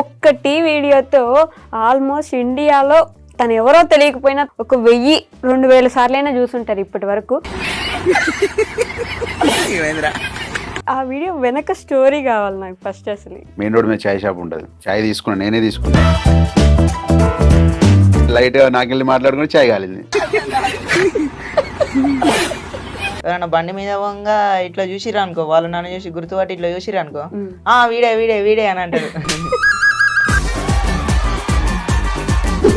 ఒక్కటి వీడియోతో ఆల్మోస్ట్ ఇండియాలో తను ఎవరో తెలియకపోయినా 1000-2000 సార్లైనా చూసుంటారు ఇప్పటి వరకు. ఆ వీడియో వెనక స్టోరీ కావాలి నాకు ఫస్ట్. అసలు మెయిన్ రోడ్ మీద చాయ్ షాప్ ఉంటుంది, చాయ్ తీసుకున్నా, నేనే తీసుకున్నా. లైట్ గా నాకెళ్ళి మాట్లాడుకుని చాయ్ కాలింది. ఎవరైనా బండి మీద పోగా ఇట్లా చూసిరా అనుకో, వాళ్ళు నన్ను చూసి గుర్తుపట్టి ఇట్లా చూసిరా అనుకో, వీడే వీడే వీడే అని అంటారు.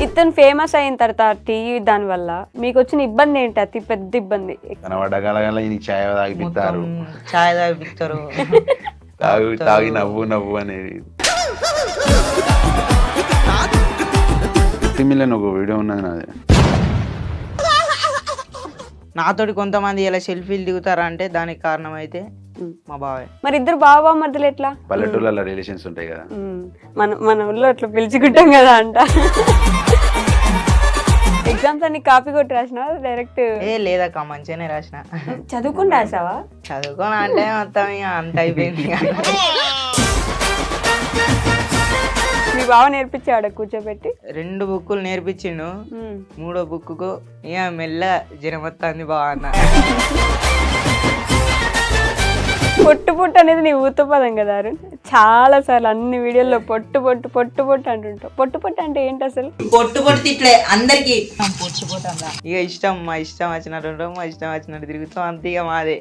ఇతను ఫేమస్ అయిన తర్వాత టీవీ దాని వల్ల మీకు వచ్చిన ఇబ్బంది ఏంటి? అతి పెద్ద ఇబ్బంది. కనబడ్డగల చాయ్ తాగిపిస్తారు, చాయ్ తాగిపిస్తారు, తాగి నవ్వు నవ్వు అనేది. ఒక వీడియో ఉన్నది నాది. నాతోటి కొంతమంది ఇలా సెల్ఫీలు దిగుతారా అంటే దానికి కారణం అయితే మా బావే. మరి ఇద్దరు బావ మధ్యలో ఎట్లా? పల్లెటూళ్ళలో రిలేషన్స్ ఉంటాయి కదా, మన ఊళ్ళో అట్లా పిలుచుకుంటాం కదా అంట. ఎగ్జామ్స్ అన్ని కాపీ కొట్టి రాసిన డైరెక్ట్? లేదక్క, మంచిగానే రాసిన. చదువుకుని రాసావా? చదువుకోని అంటే మొత్తం ఇక అంత అయిపోయింది. మీ బావ నేర్పించాడు కూర్చోబెట్టి? 2 బుక్కులు నేర్పించిండు. 3వ బుక్కు ఇక మెల్ల జ్వరం వస్తుంది బావ అన్న. పొట్టు పొట్టు అనేది నీ ఊత పదం కదా అరుణ్. చాలా సార్లు అన్ని వీడియోల్లో పొట్టు పొట్టు పొట్టు పొట్టు అంటుంటావు. పొట్టు పొట్టు అంటే ఏంటి అసలు? పొట్టు పొట్టు ఇట్లే అందరికి పొట్టు పొట్టు అంట. ఇక ఇష్టం, మా ఇష్టం వచ్చినట్టు ఉంటాం, మా ఇష్టం వచ్చినట్టు తిరుగుతాం, అంతే ఇక మాదే.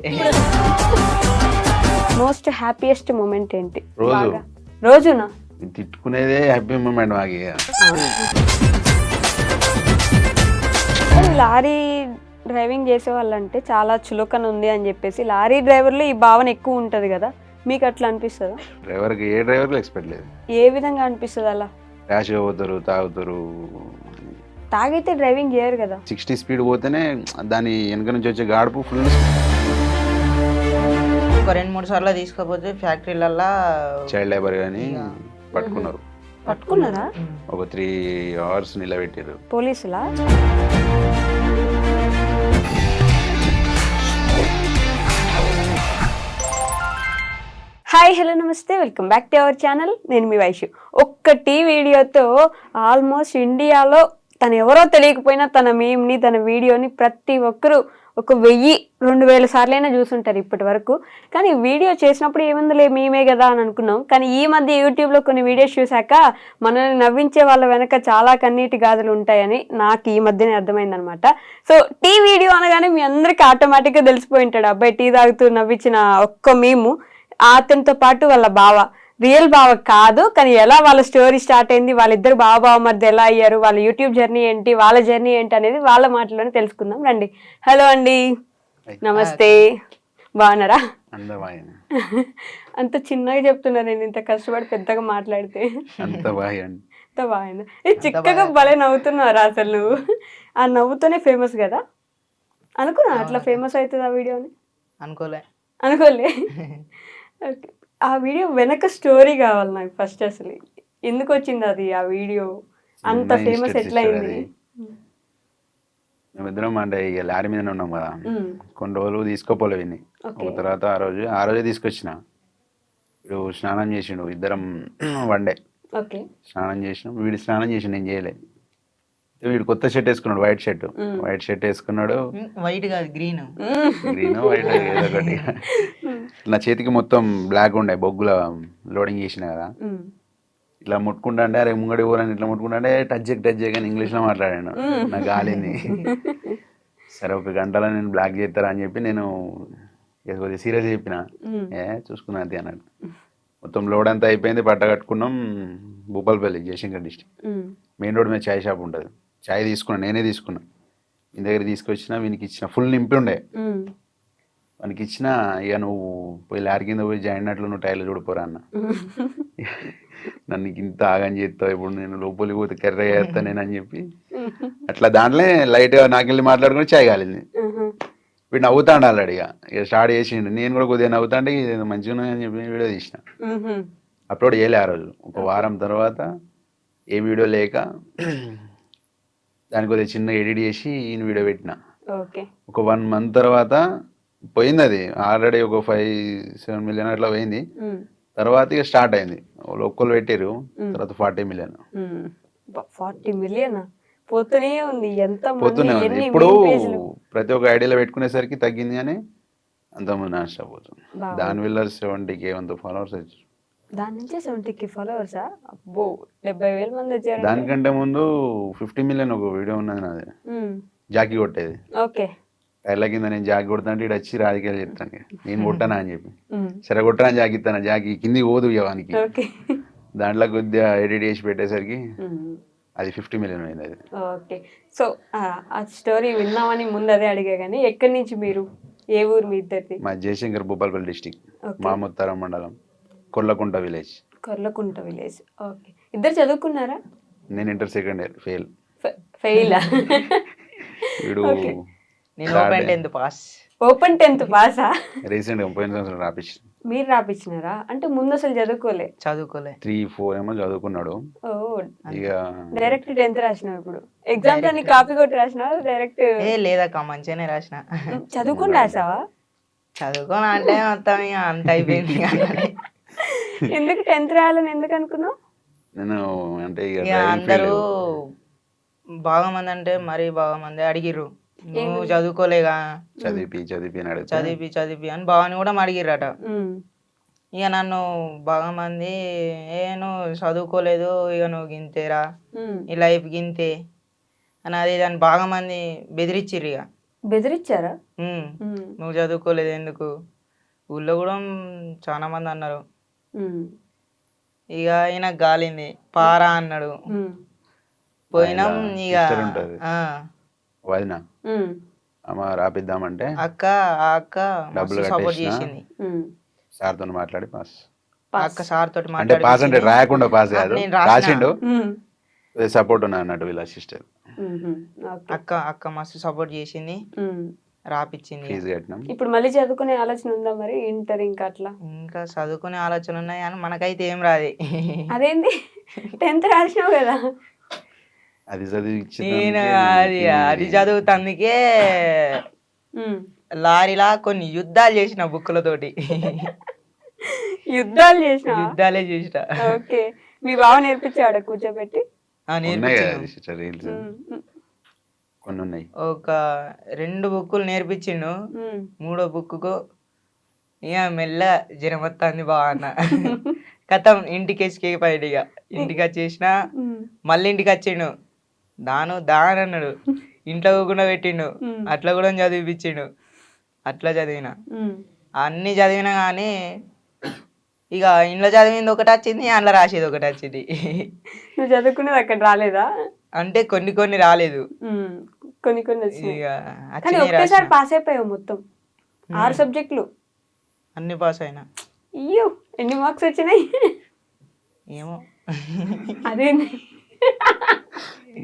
మోస్ట్ హ్యాపీయెస్ట్ మూమెంట్ ఏంటి? రోజు. రోజునా? తిట్టుకునేదే హ్యాపీ మూమెంట్ మాకు. లారీ డ్రైవింగ్ చేసే వాళ్ళంటే చాలా చులకన ఉంది అని చెప్పేసి లారీ డ్రైవర్లో ఈ భావన ఎక్కువ ఉంటుంది కదా, మీకు అట్లా అనిపిస్తుందా? డ్రైవర్కి ఏ డ్రైవర్కి ఎక్స్పెక్ట్ లేదు. ఏ విధంగా అనిపిస్తుంది అలా? ర్యాష్గా పోతారు, తాగుతారు. తాగైతే డ్రైవింగ్ చేయరు కదా. 60 స్పీడ్ పోతేనే దాని వెనక నుంచి వచ్చే గాడుపు ఫుల్. ఒక 2-3 సార్లు తీసుకపోతే ఫ్యాక్టరీలల్లా చైల్డ్ లేబర్ కానీ పట్టుకున్నారు. పట్టుకున్నారా? ఒక 3 hours నిలబెట్టారు పోలీసులా? హాయ్, హలో, నమస్తే, welcome back to our channel. నేను మీ వైషు. ఒక్కటి వీడియోతో ఆల్మోస్ట్ ఇండియాలో తను ఎవరో తెలియకపోయినా తన మీమ్ని, తన వీడియోని ప్రతి ఒక్కరూ 1000-2000 సార్లైనా చూసుంటారు ఇప్పటి వరకు. కానీ వీడియో చేసినప్పుడు ఏముందిలే మేమే కదా అని అనుకున్నాం. కానీ ఈ మధ్య యూట్యూబ్లో కొన్ని వీడియోస్ చూశాక మనల్ని నవ్వించే వాళ్ళ వెనక చాలా కన్నీటి గాథలు ఉంటాయని నాకు ఈ మధ్యనే అర్థమైందనమాట. సో టీ వీడియో అనగానే మీ అందరికీ ఆటోమేటిక్గా తెలిసిపోయి ఉంటాడు, అబ్బాయి టీ తాగుతూ నవ్వించిన ఒక్క మీము. అతనితో పాటు వాళ్ళ బావ, రియల్ బావ కాదు కానీ ఎలా వాళ్ళ స్టోరీ స్టార్ట్ అయింది, వాళ్ళిద్దరు బావ మధ్య ఎలా అయ్యారు, వాళ్ళ యూట్యూబ్ జర్నీ ఏంటి, వాళ్ళ జర్నీ ఏంటి అనేది వాళ్ళ మాటలోనే తెలుసుకుందాం రండి. హలో అండి, నమస్తే, బాగున్నారా? అంత చిన్నగా చెప్తున్నా, నేను ఇంత కష్టపడి పెద్దగా మాట్లాడితే. అంత బాగుంది. చిక్కగా భలే నవ్వుతున్నారా అసలు నువ్వు. ఆ నవ్వుతోనే ఫేమస్ కదా అనుకున్నా. అట్లా ఫేమస్ అవుతుంది ఆ వీడియోని? అనుకోలే. ఆ వీడియో వెనక స్టోరీ కావాలి నాకు ఫస్ట్. అసలు ఎందుకు వచ్చింది అది, ఆ వీడియో అంత ఫేమస్ ఎట్లా అయింది? మేమిద్దరం అంటే ఇక లారీ మీద ఉన్నాం కదా, కొన్ని రోజులు తీసుకోపోలే విని. తర్వాత ఆ రోజే తీసుకొచ్చిన. ఇప్పుడు స్నానం చేసిండు, ఇద్దరం వన్డే స్నానం చేసినాం. వీడు స్నానం చేసిండు, నేను చేయలే. వీడు కొత్త షర్ట్ వేసుకున్నాడు, వైట్ షర్ట్ వేసుకున్నాడు. వైట్ కాదు, గ్రీన్ వైట్ ఏదో ఒకటి. నా చేతికి మొత్తం బ్లాక్ ఉండే, బొగ్గుల లోడింగ్ చేసిన కదా. ఇట్లా ముట్టుకుంటా అంటే, అరే ముంగడి పోరని ఇట్లా ముట్టుకుంటా అంటే టచ్ చేయగానే ఇంగ్లీష్లో మాట్లాడాను. నాకు గాలింది. సరే 1 గంటలో నేను బ్లాక్ చేస్తారా అని చెప్పి నేను కొద్దిగా సీరియస్ చెప్పిన. చూసుకున్నా అంతే అన్నాడు. మొత్తం లోడ్ అంతా అయిపోయింది, పట్ట కట్టుకున్నాం. Bhupalpally, Jayashankar district. Main road మీద చాయ్ షాప్ ఉంటుంది, చాయ్ తీసుకున్నా, నేనే తీసుకున్నా. మీ దగ్గర తీసుకొచ్చిన, వీనికి ఇచ్చిన, ఫుల్ నింపి ఉండే. వానికి ఇచ్చిన, ఇక నువ్వు పోయి లారీ కింద పోయి జాయిన్ అయినట్లు నువ్వు టైర్లు చూడిపోరా అన్న. నన్ను ఇంత ఆగని చేస్తావు, ఇప్పుడు నేను లోపలికి పోతే కర్ర చేస్తా నేను అని చెప్పి అట్లా దాంట్లో లైట్గా నాకెళ్ళి మాట్లాడుకుని చాయ్ కాలింది. వీడు నవ్వుతాడు ఆల్రెడీ. ఇక స్టార్ట్ చేసిండు. నేను కూడా కొద్దిగా నవ్వుతా అంటే ఇది మంచిగా ఉన్నదని చెప్పి వీడియో తీసిన. అప్లోడ్ చేయలే ఆ రోజు. 1 వారం తర్వాత ఏ వీడియో లేక దానికి కొద్దిగా చిన్న ఎడిట్ చేసి ఈయన వీడియో పెట్టిన. ఓకే. ఒక 1 month తర్వాత పోయింది, అది ఆల్రెడీ ఒక 5-7 million అట్లా పోయింది. తర్వాత ఇక స్టార్ట్ అయింది, ఒక్కళ్ళు పెట్టారు, తర్వాత 40 million. 40 million పోతూనే ఉంది. ఎంత పోతూనే ఉంది. ఇప్పుడు ప్రతి ఒక్క ఐడియాలో పెట్టుకునేసరికి తగ్గింది, కానీ అంతకుముందు నాన్ స్టాప్ పోతుంది. దానివల్ల 70K ఫాలోవర్స్ వచ్చారు. దాని నుంచి 70K ఫాలోవర్సా? అబ్బో, 70,000 మంది వచ్చారు. దానికంటే ముందు 50 million ఒక వీడియో ఉన్నది నాది, జాకీ కొట్టేది. ఓకే. టైర్ల కింద నేను జాకీ కొడతాంటే ఇటు వచ్చి రాజకీయాలు చెప్తాను, నేను కొట్టానా అని చెప్పి, సరే కొట్టా జాకీ ఇస్తాను, జాకీ కింది పోదు ఇవ్వడానికి. దాంట్లో కొద్దిగా ఎడిట్ చేసి పెట్టేసరికి అది 50 million అయింది అది. ఓకే. సో ఆ స్టోరీ విన్నామని ముందు అదే అడిగా, కానీ ఎక్కడి నుంచి మీరు, ఏ ఊరు మీ ఇద్దరిది? మా జయశంకర్ భూపాలపల్లి డిస్టిక్, మాముత్తారం మండలం, Kollakunta village. Korlakunta village. Okay. ఇద్దరు చదువుకున్నారా? నేను ఇంటర్ సెకండ్ ఇయర్ ఫెయిల్. ఫెయిలా? వీడు నేను open 10th pass. Open 10th పాసా? రీసెంట్ గా పోయిన సంవత్సరం రాపించి. మీరు రాపించినారా? అంటే ముందు అసలు చదువుకోలే? 3-4 ఏమో చదువుకున్నాడు. ఓ, ఇక డైరెక్ట్ 10th రాసినావు. ఇప్పుడు ఎగ్జామ్స్ అన్ని కాపీ కొట్టి రాసినావా డైరెక్ట్? లేదక్క, మంచిగానే రాసిన. చదువుకుని రాసావా? చదువుకోని అంటే మొత్తం ఇక అంత అయిపోయింది. ఎందుకు 10th రాయాలని ఎందుకు అనుకున్నావు? నేను అంటే ఇక అందరూ బాగా మంది అంటే మరీ బాగా మంది అడిగిర్రు, నువ్వు చదువుకోలేగా, చదివి అని బావని కూడా అడిగిర్రట. ఇక నన్ను బాగా మంది, నువ్వు చదువుకోలేదు, ఇక నువ్వు గింతేరా, ఈ లైఫ్ గింతే అని అది దాన్ని బాగా మంది బెదిరించిర్రు. ఇక బెదిరించారా? నువ్వు చదువుకోలేదు ఎందుకు, ఊళ్ళో కూడా చాలా మంది అన్నారు. ఇక ఈయన గాలింది, పారా అన్నాడు. పోయినాం. ఇక వదిన రాపిద్దామంటే అక్క డబ్బులు సపోర్ట్ చేసింది. సార్ తో మాట్లాడి పాస్. అక్క సార్ తోటి అంటే మాట్లాడి పాస్ అంటే రాయకుండా పాస్ కాదు, రాసిండు, సపోర్ట్ ఉన్నా అన్నట్టు వీళ్ళ సిస్టర్. అక్క మస్తు సపోర్ట్ చేసింది, రాపిచ్చింది. ఫీజు కట్టినాం. ఇప్పుడు మళ్ళీ చదువుకునే ఆలోచన ఉందా మరి? ఇంటర్ ఇంకా అట్లా ఇంకా చదువుకునే ఆలోచన ఉన్నాయి కానీ మనకైతే ఏం రాదు. అదేంది? 10th రాసినావు కదా. అది చదివి నేను అది చదువుతందుకే లారీలా కొన్ని యుద్ధాలు చేసిన బుక్కులతోటి. యుద్ధాలే చేసిన. ఓకే. మీ బావ నేర్పించాడు కూర్చోబెట్టి? కొన్ని ఉన్నాయి. ఒక 2 బుక్కులు నేర్పించిండు. 3వ బుక్కు ఇక మెల్ల జ్వరం వస్తుంది బాగా అన్న. కథం ఇంటికి ఎస్కేప్ అయ్యాడు. ఇక ఇంటికి వచ్చేసిన, మళ్ళీ ఇంటికి వచ్చిండు, దాని అన్నాడు, ఇంట్లో కూడా పెట్టిండు, అట్లా కూడా చదివిపించిండు. అట్లా చదివిన, అన్ని చదివినా కానీ ఇక ఇంట్లో చదివింది ఒకటి వచ్చింది, అందులో రాసేది ఒకటి వచ్చింది. నువ్వు చదువుకునేది అక్కడ రాలేదా? అంటే కొన్ని రాలేదు, కొన్ని ఒకేసారి పాస్ అయిపోయావు మొత్తం 6 సబ్జెక్టులు అన్ని పాస్ అయినా. అయ్యో, ఎన్ని మార్క్స్ వచ్చినాయి? ఏమో అదేంది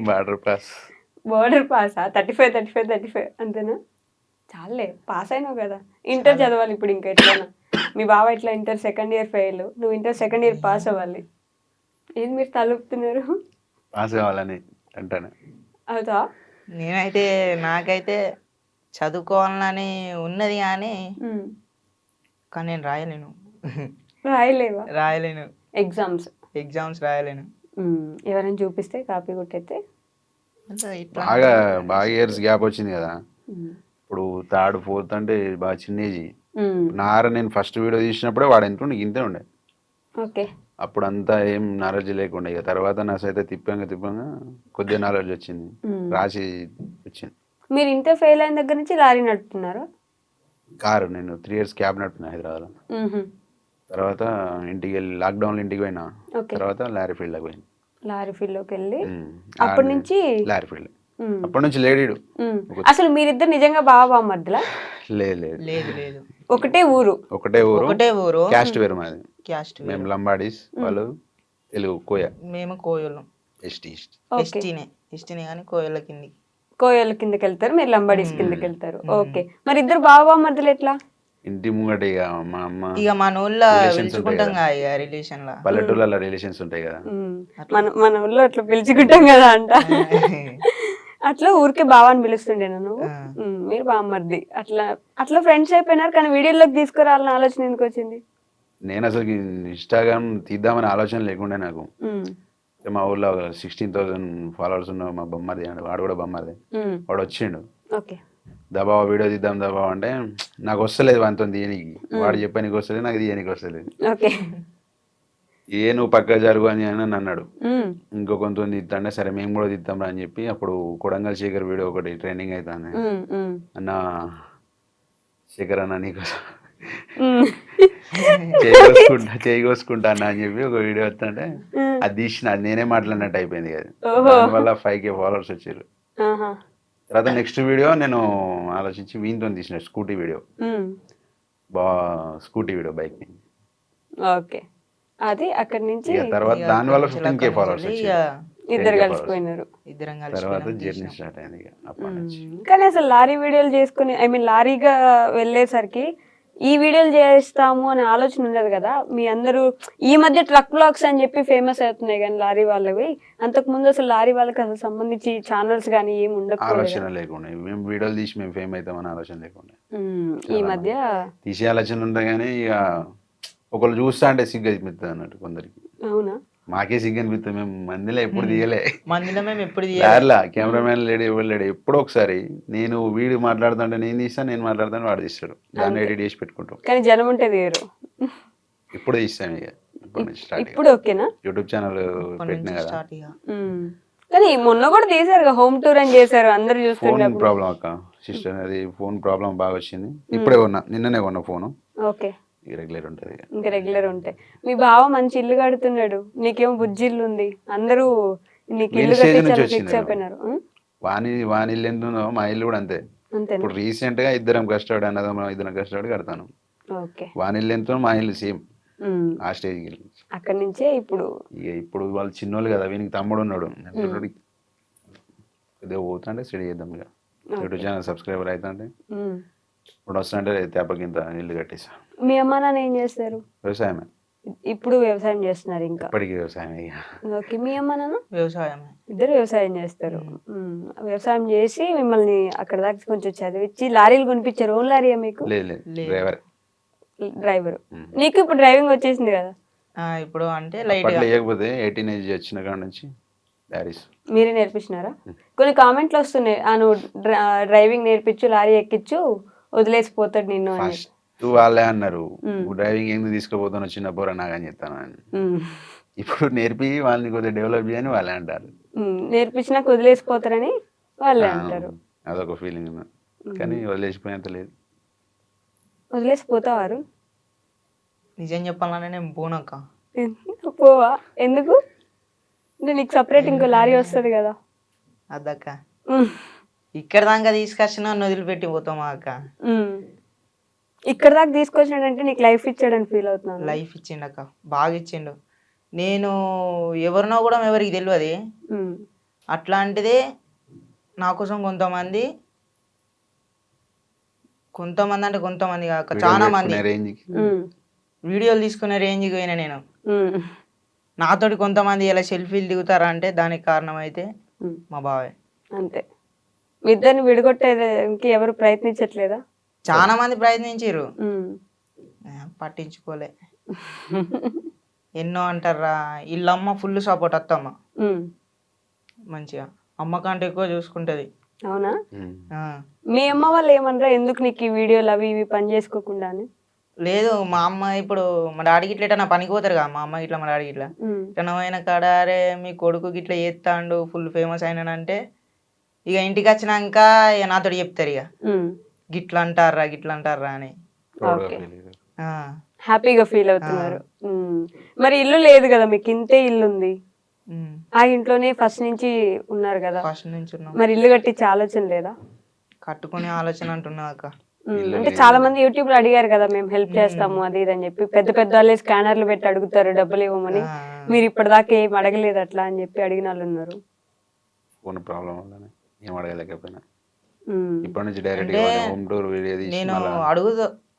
బార్డర్ పాసా? 35 అంతేనా? చాలే, పాస్ అయినావు కదా. ఇంటర్ చదవాలి ఇప్పుడు ఇంకా ఎట్లైనా. మీ బావ ఇట్లా ఇంటర్ సెకండ్ ఇయర్ ఫెయిల్, నువ్వు ఇంటర్ సెకండ్ ఇయర్ పాస్ అవ్వాలి. ఏం మీరు తలుపుతున్నారు? పాస్ కావాలని అంటాను. అవుతా? నాకైతే చదువుకోవాలని ఉన్నది కానీ నేను రాయలేను. ఎగ్జామ్స్ రాయలేను. ఎవరైనా చూపిస్తే కాపీ కొట్టయితే బాగా ఇయర్స్ గ్యాప్ వచ్చింది కదా. ఇప్పుడు 3rd 4th అంటే బాగా చిన్న ఏజ్. నేను ఫస్ట్ వీడియో తీసినప్పుడే వాడు ఎంత ఉండే, ఇంతే ఉండే. ఓకే. అప్పుడు అంతా ఏం నాలెడ్జ్ లేకుండా, ఇక తర్వాత నా సైతే తిప్పంగా కొద్దిగా నాలెడ్జ్ వచ్చింది, రాసి వచ్చింది. మీరు ఇంటర్ ఫెయిల్ అయిన దగ్గర నుంచి లారీ నడుపుతున్నారు? కారు నేను 3 years క్యాబ్ నడుపుతున్నా హైదరాబాద్. తర్వాత ఇంటికి వెళ్ళి లాక్డౌన్ ఇంటికి పోయినా, తర్వాత లారీ ఫీల్డ్ లోకి పోయినా. లారీ ఫీల్డ్ లోకి వెళ్ళి అప్పటి నుంచి లారీ ఫీల్డ్, అప్పటి నుంచి లేడీడు. అసలు మీరిద్దరు నిజంగా బావ మధ్యలో? లేదు. ఒకటే ఊరు. క్యాస్ట్ వేరు మాది. మేము లంబాడీస్, వాళ్ళు తెలుగు కోయ. మేము కోయలం. ఎస్టీనే కానీ కోయల కిందకి వెళ్తారు, మీరు లంబాడీస్ కిందకి వెళ్తారు. ఓకే. మరి ఇద్దరు బావ మధ్యలో ఎట్లా? ఇంటి ముంగట ఇక మా అమ్మ, ఇక మన ఊళ్ళో రిలేషన్, పల్లెటూళ్ళ రిలేషన్స్ ఉంటాయి కదా, మన ఊళ్ళో అట్లా పిలుచుకుంటాం కదా అంట. అట్లా ఊరికే బావ అని పిలుస్తుండేనా నువ్వు ఆ. మీరు బామ్మర్ది అట్లా అట్లా ఫ్రెండ్స్ అయిపోయినారు కానీ వీడియోలోకి తీసుకురావాలని ఆలోచన ఎందుకు వచ్చింది నేను అసలు ఇన్స్టాగ్రామ్ తీద్దామని ఆలోచన లేకుండే నాకు. ఉమ్, మా ఊళ్ళో 16,000 ఫాలోవర్స్ ఉన్న మా బొమ్మది అండి, వాడు కూడా బొమ్మది. ఉమ్, వాడు వచ్చిండు, ఓకే దబావ వీడియో తీద్దాం దబావ అంటే నాకు వస్తలేదు వానితో తీయనికి. వాడు చెప్పా నీకు వస్తలేదు, నాకు తీయనికి వస్తలేదు. ఓకే నువ్వు పక్క జరుగు అని అని అన్నాడు. ఉమ్, ఇంకో కొంత తీద్దాంటే సరే మేము కూడా తీద్దాం అని చెప్పి అప్పుడు కొడంగల్ శేఖర్ వీడియో ఒకటి ట్రెండింగ్ అవుతాను. ఉమ్, ఉమ్, అన్న శేఖర్ అన్న నీకోసం ఉమ్, చేయి కోసుకుంటా అన్న అని చెప్పి ఒక వీడియో వస్తుంటే ఉమ్, అది తీసిన, అది నేనే మాట్లాడినట్టు అయిపోయింది కదా. ఓహో. దానివల్ల 5K ఫాలోవర్స్ వచ్చారు. ఆహా, తర్వాత నెక్స్ట్ వీడియో నేను ఆలోచించి వీనితో తీసిన స్కూటీ వీడియో, ఉమ్, స్కూటీ వీడియో బైక్ మీద. ఓకే అది అక్కడి నుంచి ఇక తర్వాత ఇక దానివల్ల అక్కడి 15K నుంచి ఫాలోవర్స్ ఇక వచ్చారు. ఇద్దరు 10K కలిసిపోయినారు ఇద్దరం తర్వాత కలిసి జర్నీ స్టార్ట్ అయింది ఇక అప్పటి నుంచి. కానీ అసలు లారీ వీడియోలు చేసుకుని ఐ మీన్ లారీగా వెళ్ళేసరికి ఈ వీడియోలు చేస్తాము అనే ఆలోచన ఉండదు కదా. మీ అందరూ ఈ మధ్య ట్రక్ బ్లాగ్స్ అని చెప్పి ఫేమస్ అవుతున్నాయి కానీ లారీ వాళ్ళవి, అంతకు ముందు అసలు లారీ వాళ్ళకి అసలు సంబంధించి ఛానల్స్ కానీ ఏమి ఉండకపోలేదు ఆలోచన కదా. లేకుండా మేము వీడియోలు తీసి మేము ఫేమ్ అవుతామని ఆలోచన లేకుండా ఈ మధ్య తీసే ఆలోచన ఉండే కానీ ఇక ఒకళ్ళు చూస్తా అంటే సిగ్గు అనిపిస్తుంది అన్నట్టు కొందరికి. అవునా మాకే సిగ్గు అనిపిస్తుంది, మేము మందిలో ఎప్పుడు తీయలే. మందిలో మేము ఎప్పుడు లారీలా కెమెరామెన్ లేడు, ఎవరు లేడు. ఎప్పుడో ఒకసారి నేను వీడియో మాట్లాడుతుంటే నేను తీస్తాను, నేను మాట్లాడుతాను వాడు తీస్తాడు, దాన్ని ఎడిట్ చేసి పెట్టుకుంటాం. కానీ జనం ఉంటే తీయరు. ఇప్పుడు తీస్తాను ఇక ఇప్పటి నుంచి స్టార్ట్. ఇప్పుడు ఓకేనా యూట్యూబ్ ఛానల్ పెట్టినా కదా. స్టార్ట్ ఇక ఉమ్. కానీ మొన్న కూడా తీసారు, హోమ్ టూర్ అని చేశారు, అందరు ఫోన్ చూస్తుండే. ప్రాబ్లం అక్క, సిస్టర్ అది ఫోన్ ప్రాబ్లం బాగా వచ్చింది. ఇప్పుడే కొన్నా, నిన్ననే కొన్నా ఫోను. ఓకే రెగ్యులర్ ఉంటుంది ఇక. ఇంకా రెగ్యులర్ ఉంటాయి. మీ బావ మంచి ఇల్లు కడుతున్నాడు, నీకేమో బుజ్జి ఇల్లు ఉంది, అందరూ నీకు ఇల్లు స్టేజ్ నుంచి కట్టించాలని వచ్చింది ఫిక్స్ అయిపోయినారు. వాని ఇల్లు ఎంత ఉందో మా ఇల్లు కూడా అంతే. అంతేనా ఇప్పుడు రీసెంట్ గా ఇద్దరం కష్టపడి అన్నదమ్ములం ఇద్దరం కష్టపడి కడతాను. ఓకే వాని ఇల్లు ఎంతో మా ఇల్లు సేమ్ ఆ స్టేజ్కి వెళ్ళి. అక్కడి నుంచే ఇప్పుడు ఇక ఇప్పుడు వాళ్ళు చిన్నోళ్ళు కదా, వీనికి తమ్ముడు ఉన్నాడు. ఇదే పోతుంటే స్టడీ చేద్దాం ఇక. యూట్యూబ్ ఛానల్ సబ్స్క్రైబర్ అవుతుంటే ఉమ్. ఇప్పుడు వస్తుంటే తేపకింత ఇల్లు కట్టేసా. మీ అమ్మ నాన్న ఏం చేస్తారు? వ్యవసాయమే, ఇప్పుడు వ్యవసాయం చేస్తున్నారు ఇంకా. ఇప్పటికీ వ్యవసాయం ఇక. ఓకే, మీ అమ్మ నాన్న వ్యవసాయం ఇద్దరు వ్యవసాయం చేస్తారు. వ్యవసాయం చేసి మిమ్మల్ని అక్కడ దాకా కొంచెం చదివించి లారీలు కొనిపించారు. ఓన్ లారీయా మీకు? లేదు లేదు, డ్రైవర్. డ్రైవర్. నీకు ఇప్పుడు డ్రైవింగ్ వచ్చేసింది కదా. ఇప్పుడు అంటే లైట్ అప్పట్లో లేకపోతే 18 ఏజ్ వచ్చిన కాడ నుంచి లారీస్ మీరే నేర్పించినారా? కొన్ని కామెంట్లు వస్తున్నాయి, నువ్వు డ్రైవింగ్ నేర్పించు, లారీ ఎక్కించు, వదిలేసిపోతాడు నిన్ను అని. ఫస్ట్ వాళ్ళే అన్నారు, డ్రైవింగ్ ఎందుకు తీసుకుపోతాను చిన్న పోరా నాకని చెప్తాను అని. ఇప్పుడు నేర్పి వాళ్ళని కొద్దిగా డెవలప్ చేయని వాళ్ళే అంటారు. నేర్పించినాక వదిలేసిపోతారని వాళ్ళే అంటారు. అదొక ఫీలింగ్ ఉంది, కానీ వదిలేసిపోయేంత లేదు. వదిలేసిపోతావారు? నిజం చెప్పాలనే నేను పోనక్క. పోవా? ఎందుకు? అంటే నీకు సపరేట్ ఇంకో లారీ వస్తుంది కదా. అద్దక్క ఇక్కడ దాకా తీసుకొచ్చిన నన్ను వదిలిపెట్టి పోతామా అక్క? ఇక్కడ దాకా తీసుకొచ్చినాడంటే నీకు లైఫ్ ఇచ్చాడని ఫీల్ అవుతున్నాను. లైఫ్ ఇచ్చిండక్క, బాగా ఇచ్చిండు. నేను ఎవరినో కూడా ఎవరికి తెలియదు, అట్లాంటిదే నా కోసం కొంతమంది అంటే కొంతమంది కాక చాలా మంది రేంజ్కి వీడియోలు తీసుకునే రేంజ్కి పోయినా నేను. నాతోటి కొంతమంది ఇలా సెల్ఫీలు దిగుతారా అంటే దానికి కారణం అయితే మా బావే. అంతే. మీ ఇద్దరిని విడగొట్టేదానికి ఎవరు ప్రయత్నించట్లేదా? చాలా మంది ప్రయత్నించారు, పట్టించుకోలే. ఎన్నో అంటారా, వీళ్ళమ్మ ఫుల్ సపోర్ట్, అత్తమ్మ మంచిగా అమ్మ కంటే ఎక్కువ చూసుకుంటది. అవునా? మీ అమ్మ వాళ్ళు ఏమనరా ఎందుకు నీకు ఈ వీడియోలు అవి ఇవి పని చేసుకోకుండా అని? లేదు, మా అమ్మ ఇప్పుడు మా డాడీకి ఇట్లా నా పనికి పోతారు కదా, మా అమ్మ ఇట్లా మా డాడీ ఇట్లా పోయిన కాడ అరే మీ కొడుకు ఇట్లా చేస్తాడు ఫుల్ ఫేమస్ అయినానంటే ఇక ఇంటికి వచ్చినాక ఇక నాతో చెప్తారు ఇక గిట్లా అంటారా అని. హ్యాపీగా ఫీల్ అవుతున్నారు. మరి ఇల్లు లేదు కదా మీకు, ఇంతే ఇల్లు ఉంది, ఆ ఇంట్లోనే ఫస్ట్ నుంచి ఉన్నారు కదా. ఫస్ట్ నుంచి ఉన్నాం. మరి ఇల్లు కట్టించే ఆలోచన లేదా? కట్టుకునే ఆలోచన అంటున్నా అక్క. అంటే చాలా మంది యూట్యూబ్ లో అడిగారు కదా, మేము హెల్ప్ చేస్తాము అది ఇది అని చెప్పి, పెద్ద పెద్ద వాళ్ళే స్కానర్లు పెట్టి అడుగుతారు డబ్బులు ఇవ్వమని. మీరు ఇప్పటిదాకా ఏం అడగలేదు అట్లా అని చెప్పి అడిగిన వాళ్ళు ఉన్నారు. ఫోన్ ప్రాబ్లం వల్లనే ఏం అడగలేకపోయినా ఇప్పటి నుంచి డైరెక్ట్ హోమ్ టూర్ వీడియో తీసి నేను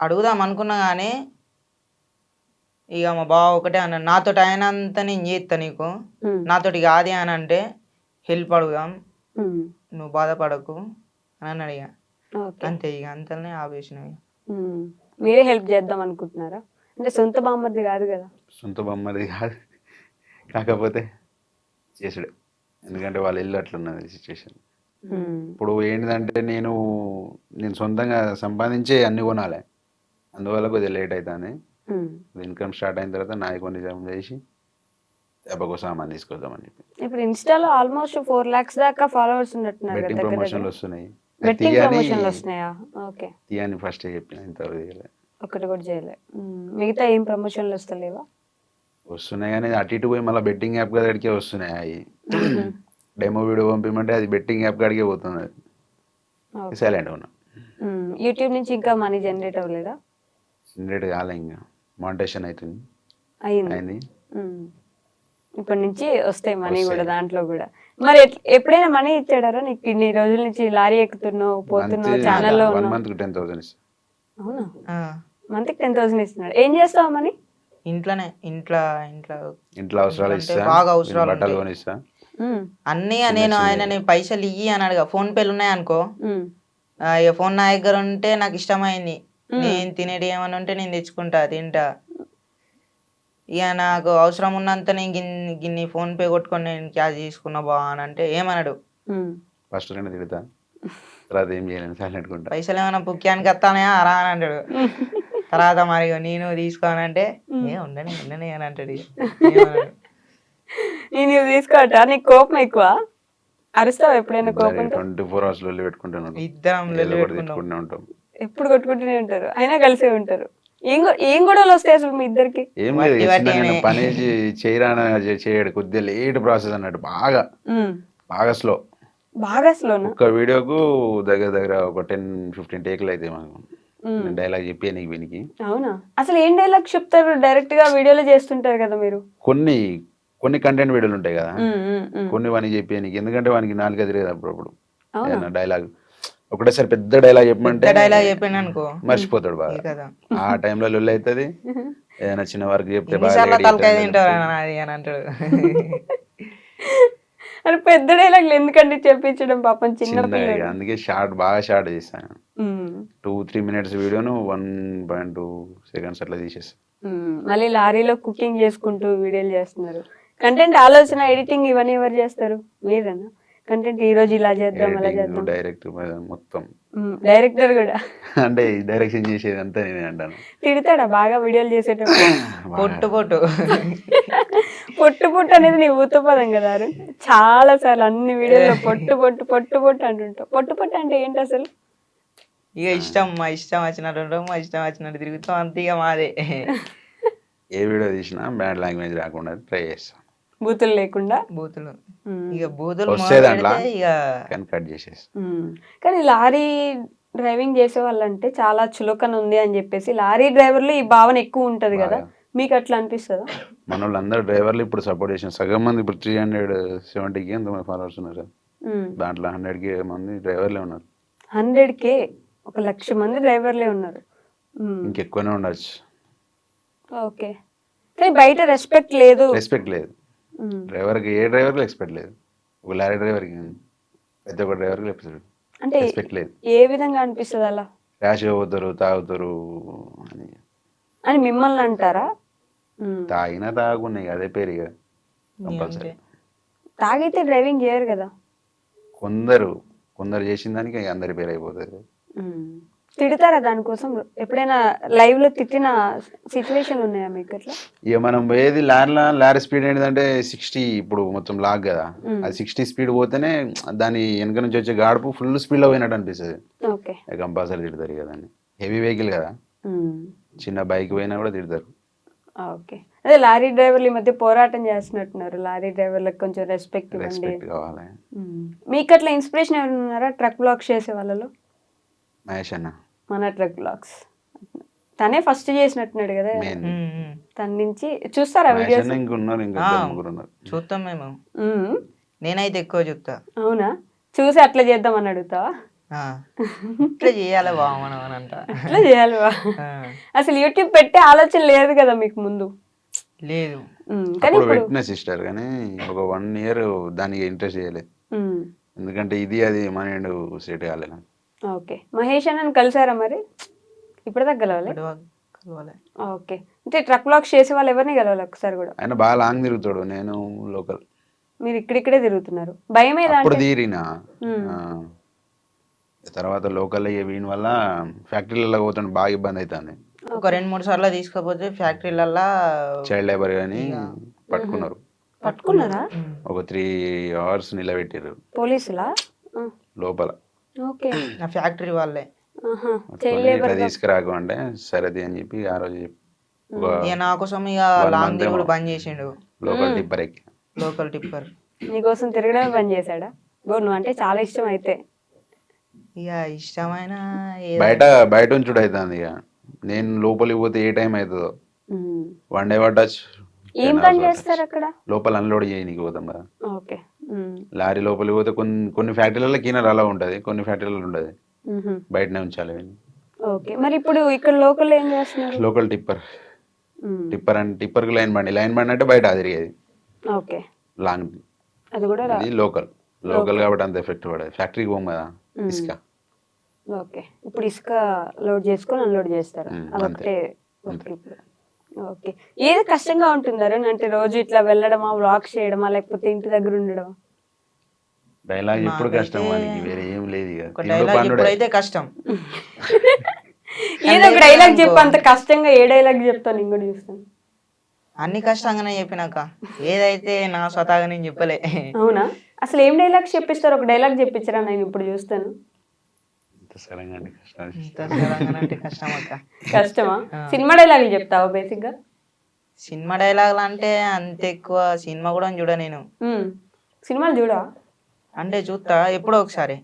అడుగుదాం అనుకున్నా కానీ ఇక మా బావ ఒకటే అన్నాడు, నాతోటి అయినంత నేను చేస్తా, నీకు నాతోటి కాదే అని అంటే హెల్ప్ అడుగుదాం, ఉమ్, నువ్వు బాధపడకు అని అన్నాడు ఇక. ఓకే. అంతే ఇక అంతనే ఆపేసినాం ఇక. ఉమ్, మీరే హెల్ప్ చేద్దాం అనుకుంటున్నారా? అంటే సొంత బామ్మది కాదు కదా. సొంత బొమ్మది కాదు, కాకపోతే చేసుడే. ఎందుకంటే వాళ్ళ ఇల్లు అట్లున్నది సిచ్యువేషన్. ఉమ్, ఇప్పుడు ఏంటిదంటే నేను సొంతంగా సంపాదించే అన్ని కొనాలి, అందువల్ల కొద్దిగా లేట్ అవుతుంది. ఉమ్. ఇన్కమ్ స్టార్ట్ అయిన తర్వాత నాది కొన్ని జమ చేసి దెబ్బకు సామాన్ తీసుకొద్దామని చెప్పి. ఇప్పుడు ఇన్స్టాలో ఆల్మోస్ట్ 4 lakhs దాకా ఫాలోవర్స్ ఉన్నట్టున్నారు కదా బెట్టింగ్ దగ్గర ప్రమోషన్లు దగ్గర. వస్తున్నాయి. బెట్టింగ్ ప్రమోషన్లు వస్తున్నాయా? ఓకే. తీయని ఫస్ట్ చెప్పిన ఇంత ఒకటి కూడా చేయలే. మిగతా ఏం ప్రమోషన్లు వస్తలేవా? వస్తున్నాయి కానీ అటు ఇటు పోయి మళ్ళీ బెట్టింగ్ యాప్ కాడికే వస్తున్నాయి. అవి డెమో వీడియో పంపిమంటే అది బెట్టింగ్ యాప్ కాడికే పోతుంది. ఓకే. సైలెంట్ ఉన్నా. యూట్యూబ్ నుంచి ఇంకా మనీ జనరేట్ అవ్వలేదా? జనరేట్ కాలే, ఇంకా మానిటేషన్ అవుతుంది, అయింది. అయింది. ఉమ్. ఇప్పటి నుంచి వస్తాయి మనీ వస్తాయి. కూడా దాంట్లో కూడా. మరి ఎప్పుడైనా మనీ ఇచ్చాడారా నీకు? ఇన్ని రోజుల నుంచి లారీ ఎక్కుతున్నావు, పోతున్నావు, ఛానల్లో 1 ఉన్నావు. month కి 10,000 ఇస్తా. అవునా? ఆ, మంత్కి 10,000 ఇస్తున్నాడు. ఏం చేస్తావు మనీ? ఇంట్లోనే ఇంట్లో ఇంట్లో ఇంట్లో అవసరాలు అంటే ఇస్తా, బాగా అవసరాలు బట్టలు ఉంటాయి. కొనిస్తా. అన్నీ నేను ఆయనని పైసలు ఇయ్యి అని అడగా. ఫోన్ పేలు ఉన్నాయి అనుకో, ఇక ఫోన్ నా దగ్గర ఉంటే నాకు ఇష్టమైంది, నేను తినేది ఏమని ఉంటే నేను తెచ్చుకుంటా, తింటా. ఇక నాకు అవసరం ఉన్నంత నేను గిన్ని ఫోన్ పే కొట్టుకొని నేను క్యాష్ తీసుకున్నా బా అని అంటే ఏమన్నాడు. ఫస్ట్ 2 తిడతా, తర్వాత ఏం చేయలేను, సైలెంట్ ఉంటా. పైసలు ఏమైనా పుక్యానికి వస్తానే రా అని అంటాడు. తర్వాత మరి నేను తీసుకోనంటే ఏ ఉండని ఉండని అని అంటాడు. ఏమన్నాడు. నేను తీసుకోవటా? నీకు కోపం ఎక్కువ? అరుస్తావు ఎప్పుడైనా కోపం? 24 hours లొల్లి పెట్టుకుంటాను, ఇద్దరం ఏదో లొల్లి ఒకటి పెట్టుకుంటాం. తిట్టుకుంటూనే ఉంటాం. ఎప్పుడు కొట్టుకుంటూనే ఉంటారు, అయినా కలిసే ఉంటారు. ఏం గొడవలు వస్తాయి అసలు మీ ఇద్దరికి? ఏం లేదు, వట్టి చిన్నగా వట్టిగానే. పని చేయరాన చేయడు, కొద్దిగా లేట్ ప్రాసెస్ అన్నట్టు, బాగా బాగా స్లో. బాగా స్లోనా? ఒక్క వీడియోకు దగ్గర దగ్గర ఒక 10-15 టేకులు అయితే మాకు డైలాగ్ చెప్పి నీకు వీనికి. అవునా? అసలు ఏం డైలాగ్ చెప్తారు? డైరెక్ట్ గా వీడియోలో చేస్తుంటారు కదా మీరు. కొన్ని కంటెంట్ వీడియోలు ఉంటాయి కదా, కొన్ని వానికి చెప్పి నీకు, ఎందుకంటే వానికి 4 తిరగదు అప్పుడప్పుడు డైలాగ్. ఒకటేసారి పెద్ద డైలాగ్ చెప్పమంటే డైలాగ్ చెప్పాను అనుకో మర్చిపోతాడు బాగా. ఈ కదా ఆ టైంలో లొల్లి అవుతుంది. ఏదైనా చిన్న వర్క్ చెప్తే ఎన్నిసార్లు తలకాయ తింటారు అది అని అంటాడు. అని పెద్ద డైలాగ్లు ఎందుకంటే చెప్పించడం, పాపం చిన్న పిల్లలు. అందుకే బాగా షార్ట్ చేస్తాను. 2-3 minutes వీడియోను 1.2 seconds అట్లా తీసేస్తాను. మళ్ళీ లారీలో కుకింగ్ చేసుకుంటూ వీడియోలు చేస్తున్నారు. కంటెంట్ ఆలోచన, ఎడిటింగ్ ఇవన్నీ ఎవరు చేస్తారు? మీరేనా? కంటెంట్ ఈ రోజు ఇలా చేద్దాం, అలా చేద్దాం. డైరెక్ట్ మొత్తం, డైరెక్టర్ కూడా అంటే డైరెక్షన్ చేసేది అంతా నేనే అంటాను. తిడతాడా బాగా వీడియోలు చేసేటప్పుడు? పొట్టు పొట్టు పొట్టు పొట్టు అనేది నీ ఊతపదం కదా అరుణ్. చాలా సార్లు అన్ని వీడియోలో పొట్టు పొట్టు పొట్టు పొట్టు అంటుంటావు. పొట్టు పొట్టు అంటే ఏంటి అసలు? ఇక మా ఇష్టం వచ్చినట్టు ఉంటాం, మా ఇష్టం వచ్చినట్టు తిరుగుతాం, అంతే ఇక మాదే. ఏ వీడియో తీసినా బ్యాడ్ లాంగ్వేజ్ రాకుండా ట్రై చేస్తాం, బూతులు లేకుండా. బూతులు ఇక బూతులు వస్తే దాంట్లో ఇక కానీ కట్ చేసేస్తాం. కానీ లారీ డ్రైవింగ్ చేసే వాళ్ళంటే చాలా చులకన ఉంది అని చెప్పేసి లారీ డ్రైవర్లు ఈ భావన ఎక్కువ ఉంటది కదా, మీకు అట్లా అనిపిస్తుందా? మన వాళ్ళందరూ డ్రైవర్లు ఇప్పుడు సపోర్ట్ చేసిన సగం మంది ఇప్పుడు 370K ఎంతమంది ఫాలోవర్స్ ఉన్నారు, దాంట్లో 100K మంది డ్రైవర్లే ఉన్నారు. 100K 1,00,000 మంది డ్రైవర్లే ఉన్నారు. ఇంకెక్కువనే ఉండొచ్చు. ఓకే. కానీ బయట రెస్పెక్ట్ లేదు. రెస్పెక్ట్ లేదు డ్రైవర్కి, ఏ డ్రైవర్కి రెస్పెక్ట్ లేదు. ఒక లారీ డ్రైవర్కి, ప్రతి ఒక్క డ్రైవర్కి అంటే రెస్పెక్ట్ లేదు. ఏ విధంగా అనిపిస్తుంది అలా? ర్యాష్గా పోతారు, తాగుతారు అని మిమ్మల్ని అంటారా? తాగినా తాగున్నాయి అదే పేరు ఇక కంపల్సరీ. తాగితే డ్రైవింగ్ చేయరు కదా. కొందరు చేసిన దానికి అందరి పేరు అయిపోతుంది. తిడతారా దానికోసం? ఎప్పుడైనా లైవ్ లో తిట్టిన సిచ్యువేషన్ ఉన్నాయా మీకు అట్లా? ఇక మనం పోయేది లారీ స్పీడ్ ఏంటంటే 60, ఇప్పుడు మొత్తం లాగ్ కదా, అది 60 స్పీడ్ పోతేనే దాని వెనక నుంచి వచ్చే గాడుపు ఫుల్ స్పీడ్ లో పోయినట్టు అనిపిస్తుంది. ఓకే. కంపల్సరీ తిడతారు కదా, హెవీ వెహికల్ కదా, చిన్న బైక్ పోయినా కూడా తిడతారు. ఓకే. అదే లారీ డ్రైవర్లు ఈ మధ్య పోరాటం చేస్తున్నట్టున్నారు, లారీ డ్రైవర్లకు కొంచెం రెస్పెక్ట్ ఇవ్వండి. కావాలి. మీకు అట్లా ఇన్స్పిరేషన్ ఎవరు ఉన్నారా ట్రక్ బ్లాగ్స్ చేసే వాళ్ళలో? మహేష్ అన్న, మన ట్రక్ బ్లాగ్స్ తనే ఫస్ట్ చేసినట్టున్నాడు కదా, తన నుంచి చూస్తారా వీడియోస్? చూస్తాం మేము, నేనైతే ఎక్కువ చూస్తా. అవునా? చూసి అట్లా చేద్దామని అడుగుతావా? ఇట్లా చేయాలి బా మనం అని అంట. అట్లా చేయాలి బా. అసలు యూట్యూబ్ పెట్టే ఆలోచన లేదు కదా మీకు ముందు? లేదు. కానీ పెట్టిన సిస్టర్ కానీ ఒక 1 year దానికి ఇంట్రెస్ట్ చేయలేదు. ఎందుకంటే ఇది అది మైండ్ సెట్ కాలేదు. ఓకే. మహేష్ అన్నని కలిసారా మరి? ఇప్పటిదాకా కలవాలి. కలవాలి. ఓకే. అంటే ట్రక్ బ్లాక్స్ చేసే వాళ్ళు ఎవరిని కలవాలి ఒకసారి కూడా? ఆయన బాగా లాంగ్ తిరుగుతాడు, నేను లోకల్. మీరు ఇక్కడిక్కడే తిరుగుతున్నారు. భయం ఏదా అప్పుడు అంటే? తీరినా తర్వాత లోకల్ వీని వల్ల ఫ్యాక్టరీలలో పోతాడు, బాగా ఇబ్బంది అవుతుంది. ఒక 2-3 సార్లు తీసుకపోతే ఫ్యాక్టరీలల్లా చైల్డ్ లేబర్ అని పట్టుకున్నారు. పట్టుకున్నారా? ఒక 3 hours నిలబెట్టారు పోలీసులా? లోపల. ఓకే. నా ఫ్యాక్టరీ వాళ్ళే. చైల్డ్ ఇట్లా లేబర్. తీసుకురాకు అంటే సరేది అని చెప్పి ఆ రోజు ఇక నా కోసం ఇక లాంగ్ తిరుగుడు బంద్ చేసిండు. లోకల్ టిప్పర్ ఎక్కి. లోకల్ టిప్పర్ నీకోసం తిరగడమే పని చేశాడా? నువ్వు అంటే చాలా ఇష్టం అయితే. ఇక ఇష్టమైన బయట ఉంచుడు అవుతుంది. ఇక నేను లోపలికి పోతే ఏ టైం అవుతుందో వన్ డే టచ్. ఏం పని చేస్తారు అక్కడ? లోపల అన్లోడ్ చేయనీకి పోతాం కదా. ఓకే. లారీ లోపలికి పోతే కొన్ని ఫ్యాక్టరీలలో క్లీనర్ అలా ఉంటుంది, కొన్ని ఫ్యాక్టరీలలో ఉండదు, బయటనే ఉంచాలి. ఓకే. మరి ఇప్పుడు ఇక్కడ లోకల్ ఏం చేస్తున్నారు? Local tipper. టిప్పర్కి లైన్ బండి అంటే బయట తిరిగేది. ఓకే. లాంగ్ అది కూడా అది లోకల్ కాబట్టి అంత ఎఫెక్ట్ పడదు. ఫ్యాక్టరీకి పోం కదా ఇసుక. ఓకే. ఇప్పుడు ఇసుక లోడ్ చేసుకొని అన్లోడ్ చేస్తారు, అదొకటే. ఓకే. ఏది కష్టంగా ఉంటుందారు అంటే రోజు ఇట్లా వెళ్ళడమా, వ్లాగ్స్ చేయడమా, లేకపోతే ఇంటి దగ్గర ఉండడమా? డైలాగ్ ఎప్పుడు కష్టం, మనకి వేరే ఏం లేదు. ఇక డైలాగ్ ఎప్పుడైతే కష్టం. ఏదో ఒక డైలాగ్ చెప్పు, అంత కష్టంగా ఏ డైలాగ్ చెప్తాను నేను కూడా చూస్తాను. అన్ని కష్టంగానే చెప్పినాక ఏదైతే నా స్వతహాగా నేను చెప్పలే. అవునా? అసలు ఏం డైలాగ్స్ చెప్పిస్తారు? ఒక డైలాగ్ చెప్పించరా, నేను ఇప్పుడు చూస్తాను. అంటే కష్టం అక్క. కష్టమా? సినిమా డైలాగులు చెప్తావా బేసిక్ గా? సినిమా డైలాగులు అంటే అంత ఎక్కువ సినిమా కూడా చూడ నేను. సినిమాలు చూడా? అంటే చూస్తా ఎప్పుడో ఒకసారి.